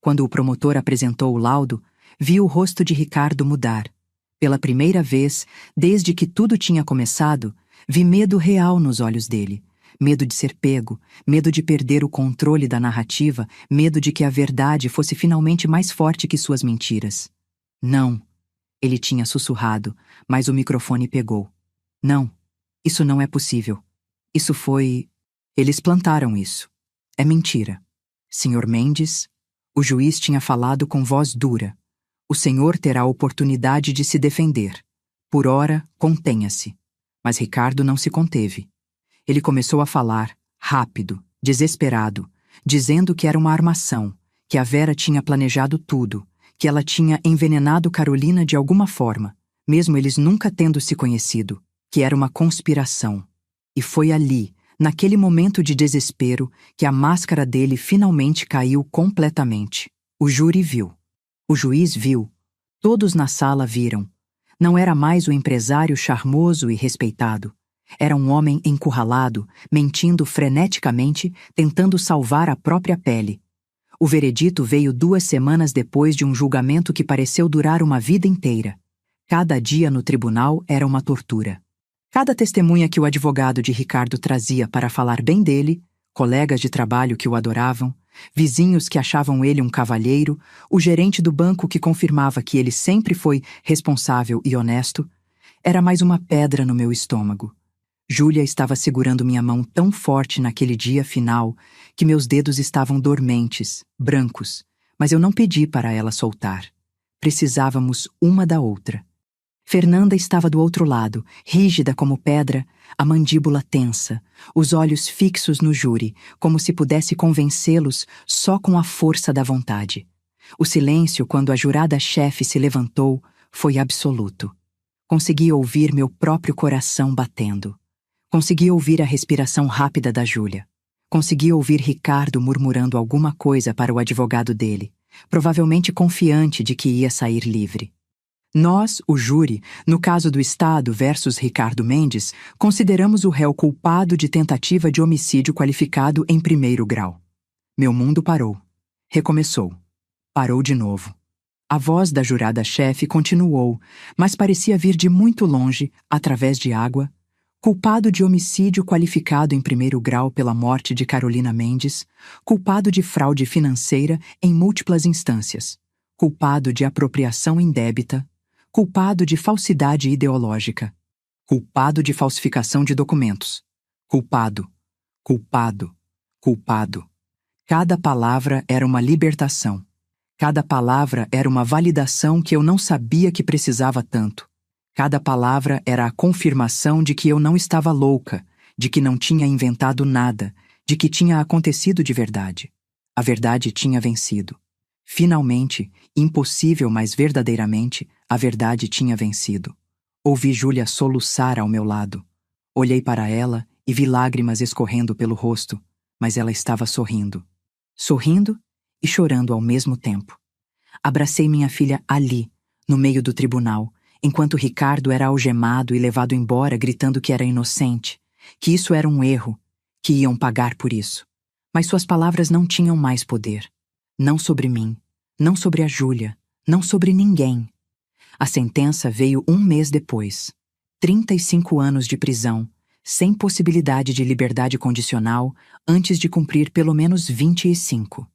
Quando o promotor apresentou o laudo, vi o rosto de Ricardo mudar. Pela primeira vez, desde que tudo tinha começado, vi medo real nos olhos dele. Medo de ser pego, medo de perder o controle da narrativa, medo de que a verdade fosse finalmente mais forte que suas mentiras. Não, ele tinha sussurrado, mas o microfone pegou. Não, isso não é possível. Isso foi... Eles plantaram isso. É mentira. Senhor Mendes, o juiz tinha falado com voz dura. O senhor terá a oportunidade de se defender. Por ora, contenha-se. Mas Ricardo não se conteve. Ele começou a falar, rápido, desesperado, dizendo que era uma armação, que a Vera tinha planejado tudo, que ela tinha envenenado Carolina de alguma forma, mesmo eles nunca tendo se conhecido, que era uma conspiração. E foi ali, naquele momento de desespero, que a máscara dele finalmente caiu completamente. O júri viu. O juiz viu. Todos na sala viram. Não era mais o empresário charmoso e respeitado. Era um homem encurralado, mentindo freneticamente, tentando salvar a própria pele. O veredito veio 2 semanas depois de um julgamento que pareceu durar uma vida inteira. Cada dia no tribunal era uma tortura. Cada testemunha que o advogado de Ricardo trazia para falar bem dele, colegas de trabalho que o adoravam, vizinhos que achavam ele um cavalheiro, o gerente do banco que confirmava que ele sempre foi responsável e honesto, era mais uma pedra no meu estômago. Júlia estava segurando minha mão tão forte naquele dia final que meus dedos estavam dormentes, brancos, mas eu não pedi para ela soltar. Precisávamos uma da outra. Fernanda estava do outro lado, rígida como pedra, a mandíbula tensa, os olhos fixos no júri, como se pudesse convencê-los só com a força da vontade. O silêncio, quando a jurada-chefe se levantou, foi absoluto. Consegui ouvir meu próprio coração batendo. Consegui ouvir a respiração rápida da Júlia. Consegui ouvir Ricardo murmurando alguma coisa para o advogado dele, provavelmente confiante de que ia sair livre. Nós, o júri, no caso do Estado versus Ricardo Mendes, consideramos o réu culpado de tentativa de homicídio qualificado em 1º grau. Meu mundo parou. Recomeçou. Parou de novo. A voz da jurada-chefe continuou, mas parecia vir de muito longe, através de água. Culpado de homicídio qualificado em 1º grau pela morte de Carolina Mendes, culpado de fraude financeira em múltiplas instâncias, culpado de apropriação indébita, culpado de falsidade ideológica, culpado de falsificação de documentos, culpado, culpado, culpado. Cada palavra era uma libertação. Cada palavra era uma validação que eu não sabia que precisava tanto. Cada palavra era a confirmação de que eu não estava louca, de que não tinha inventado nada, de que tinha acontecido de verdade. A verdade tinha vencido. Finalmente, impossível, mas verdadeiramente, a verdade tinha vencido. Ouvi Júlia soluçar ao meu lado. Olhei para ela e vi lágrimas escorrendo pelo rosto, mas ela estava sorrindo. Sorrindo e chorando ao mesmo tempo. Abracei minha filha ali, no meio do tribunal, enquanto Ricardo era algemado e levado embora gritando que era inocente, que isso era um erro, que iam pagar por isso. Mas suas palavras não tinham mais poder. Não sobre mim, não sobre a Júlia, não sobre ninguém. A sentença veio 1 mês depois. 35 anos de prisão, sem possibilidade de liberdade condicional, antes de cumprir pelo menos 25.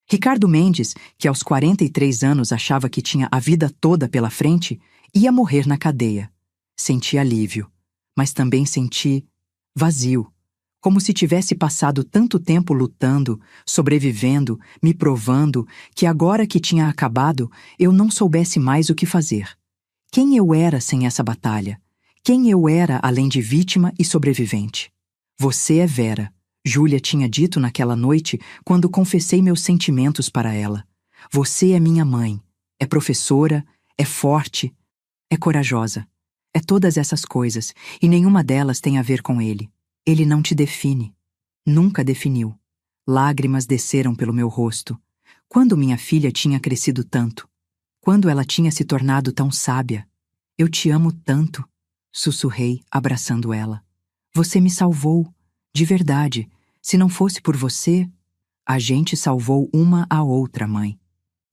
Ricardo Mendes, que aos 43 anos achava que tinha a vida toda pela frente, ia morrer na cadeia. Senti alívio, mas também senti vazio. Como se tivesse passado tanto tempo lutando, sobrevivendo, me provando, que agora que tinha acabado, eu não soubesse mais o que fazer. Quem eu era sem essa batalha? Quem eu era além de vítima e sobrevivente? Você é Vera, Júlia tinha dito naquela noite quando confessei meus sentimentos para ela. Você é minha mãe, é professora, é forte, é corajosa. É todas essas coisas, e nenhuma delas tem a ver com ele. Ele não te define. Nunca definiu. Lágrimas desceram pelo meu rosto. Quando minha filha tinha crescido tanto? Quando ela tinha se tornado tão sábia? Eu te amo tanto, sussurrei, abraçando ela. Você me salvou, de verdade. Se não fosse por você, a gente salvou uma a outra, mãe.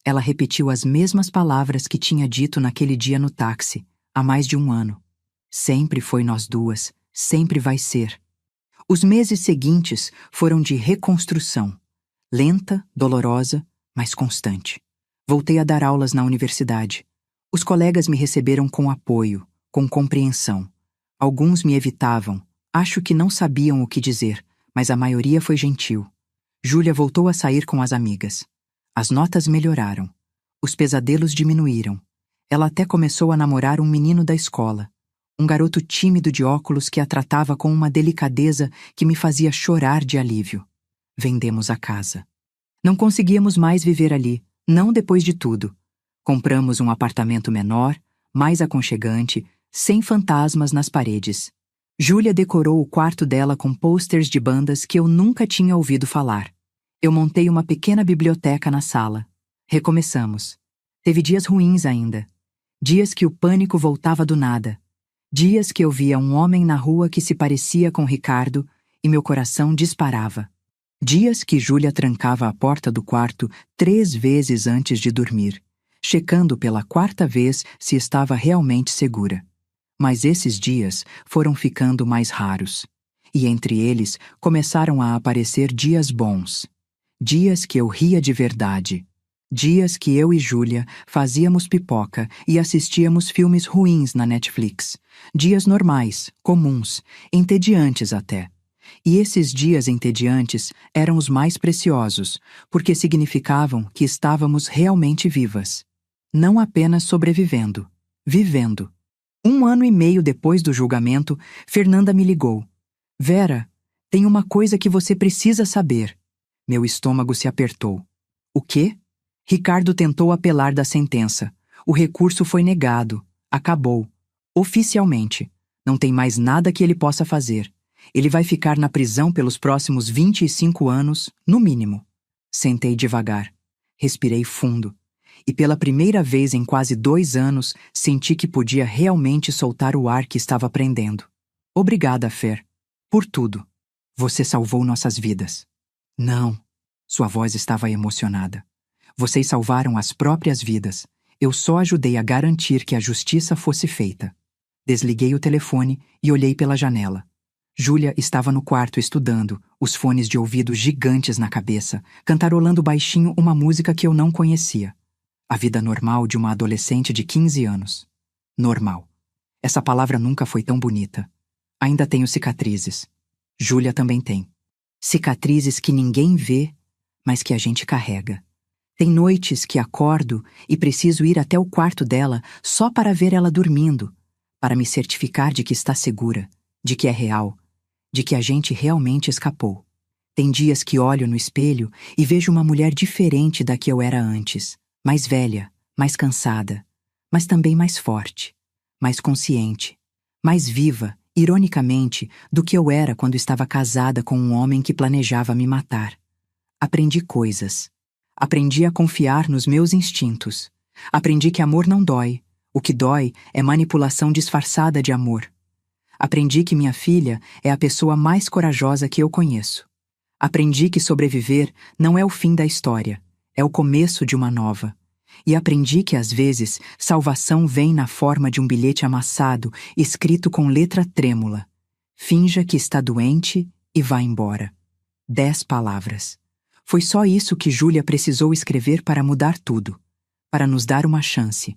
Ela repetiu as mesmas palavras que tinha dito naquele dia no táxi, há mais de 1 ano. Sempre foi nós duas, sempre vai ser. Os meses seguintes foram de reconstrução. Lenta, dolorosa, mas constante. Voltei a dar aulas na universidade. Os colegas me receberam com apoio, com compreensão. Alguns me evitavam. Acho que não sabiam o que dizer, mas a maioria foi gentil. Júlia voltou a sair com as amigas. As notas melhoraram. Os pesadelos diminuíram. Ela até começou a namorar um menino da escola. Um garoto tímido de óculos que a tratava com uma delicadeza que me fazia chorar de alívio. Vendemos a casa. Não conseguíamos mais viver ali, não depois de tudo. Compramos um apartamento menor, mais aconchegante, sem fantasmas nas paredes. Júlia decorou o quarto dela com posters de bandas que eu nunca tinha ouvido falar. Eu montei uma pequena biblioteca na sala. Recomeçamos. Teve dias ruins ainda. Dias que o pânico voltava do nada. Dias que eu via um homem na rua que se parecia com Ricardo e meu coração disparava. Dias que Júlia trancava a porta do quarto 3 vezes antes de dormir, checando pela 4ª vez se estava realmente segura. Mas esses dias foram ficando mais raros. E entre eles começaram a aparecer dias bons. Dias que eu ria de verdade. Dias que eu e Júlia fazíamos pipoca e assistíamos filmes ruins na Netflix. Dias normais, comuns, entediantes até. E esses dias entediantes eram os mais preciosos, porque significavam que estávamos realmente vivas. Não apenas sobrevivendo, vivendo. 1 ano e meio depois do julgamento, Fernanda me ligou. Vera, tem uma coisa que você precisa saber. Meu estômago se apertou. O quê? Ricardo tentou apelar da sentença. O recurso foi negado. Acabou. Oficialmente. Não tem mais nada que ele possa fazer. Ele vai ficar na prisão pelos próximos 25 anos, no mínimo. Sentei devagar. Respirei fundo. E pela primeira vez em quase 2 anos, senti que podia realmente soltar o ar que estava prendendo. Obrigada, Fer. Por tudo. Você salvou nossas vidas. Não. Sua voz estava emocionada. Vocês salvaram as próprias vidas. Eu só ajudei a garantir que a justiça fosse feita. Desliguei o telefone e olhei pela janela. Júlia estava no quarto estudando, os fones de ouvido gigantes na cabeça, cantarolando baixinho uma música que eu não conhecia. A vida normal de uma adolescente de 15 anos. Normal. Essa palavra nunca foi tão bonita. Ainda tenho cicatrizes. Júlia também tem. Cicatrizes que ninguém vê, mas que a gente carrega. Tem noites que acordo e preciso ir até o quarto dela só para ver ela dormindo, para me certificar de que está segura, de que é real, de que a gente realmente escapou. Tem dias que olho no espelho e vejo uma mulher diferente da que eu era antes, mais velha, mais cansada, mas também mais forte, mais consciente, mais viva, ironicamente, do que eu era quando estava casada com um homem que planejava me matar. Aprendi coisas. Aprendi a confiar nos meus instintos. Aprendi que amor não dói. O que dói é manipulação disfarçada de amor. Aprendi que minha filha é a pessoa mais corajosa que eu conheço. Aprendi que sobreviver não é o fim da história, é o começo de uma nova. E aprendi que às vezes salvação vem na forma de um bilhete amassado, escrito com letra trêmula. Finja que está doente e vá embora. 10 palavras. Foi só isso que Júlia precisou escrever para mudar tudo, para nos dar uma chance,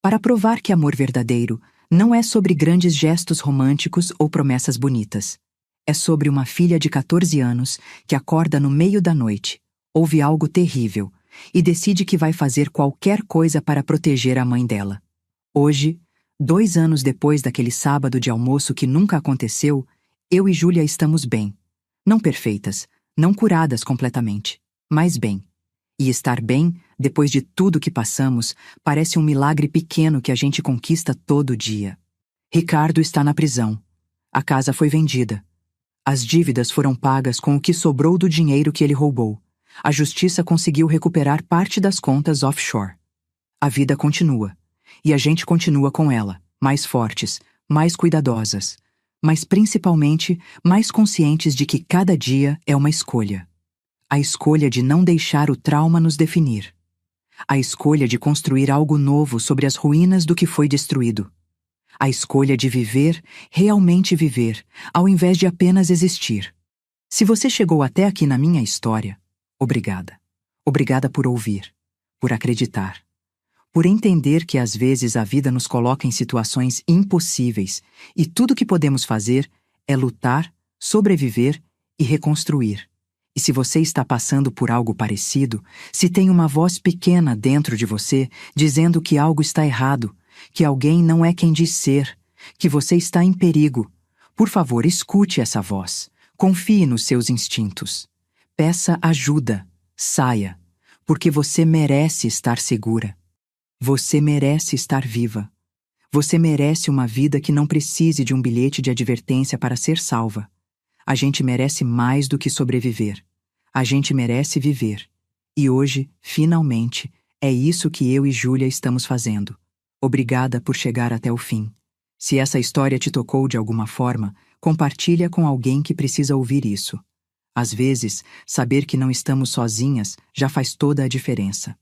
para provar que amor verdadeiro não é sobre grandes gestos românticos ou promessas bonitas. É sobre uma filha de 14 anos que acorda no meio da noite, ouve algo terrível e decide que vai fazer qualquer coisa para proteger a mãe dela. Hoje, 2 anos depois daquele sábado de almoço que nunca aconteceu, eu e Júlia estamos bem. Não perfeitas, não curadas completamente, mas bem. E estar bem, depois de tudo que passamos, parece um milagre pequeno que a gente conquista todo dia. Ricardo está na prisão. A casa foi vendida. As dívidas foram pagas com o que sobrou do dinheiro que ele roubou. A justiça conseguiu recuperar parte das contas offshore. A vida continua. E a gente continua com ela, mais fortes, mais cuidadosas, mas principalmente mais conscientes de que cada dia é uma escolha. A escolha de não deixar o trauma nos definir. A escolha de construir algo novo sobre as ruínas do que foi destruído. A escolha de viver, realmente viver, ao invés de apenas existir. Se você chegou até aqui na minha história, obrigada. Obrigada por ouvir, por acreditar, por entender que às vezes a vida nos coloca em situações impossíveis e tudo que podemos fazer é lutar, sobreviver e reconstruir. E se você está passando por algo parecido, se tem uma voz pequena dentro de você dizendo que algo está errado, que alguém não é quem diz ser, que você está em perigo, por favor, escute essa voz. Confie nos seus instintos. Peça ajuda. Saia, porque você merece estar segura. Você merece estar viva. Você merece uma vida que não precise de um bilhete de advertência para ser salva. A gente merece mais do que sobreviver. A gente merece viver. E hoje, finalmente, é isso que eu e Júlia estamos fazendo. Obrigada por chegar até o fim. Se essa história te tocou de alguma forma, compartilha com alguém que precisa ouvir isso. Às vezes, saber que não estamos sozinhas já faz toda a diferença.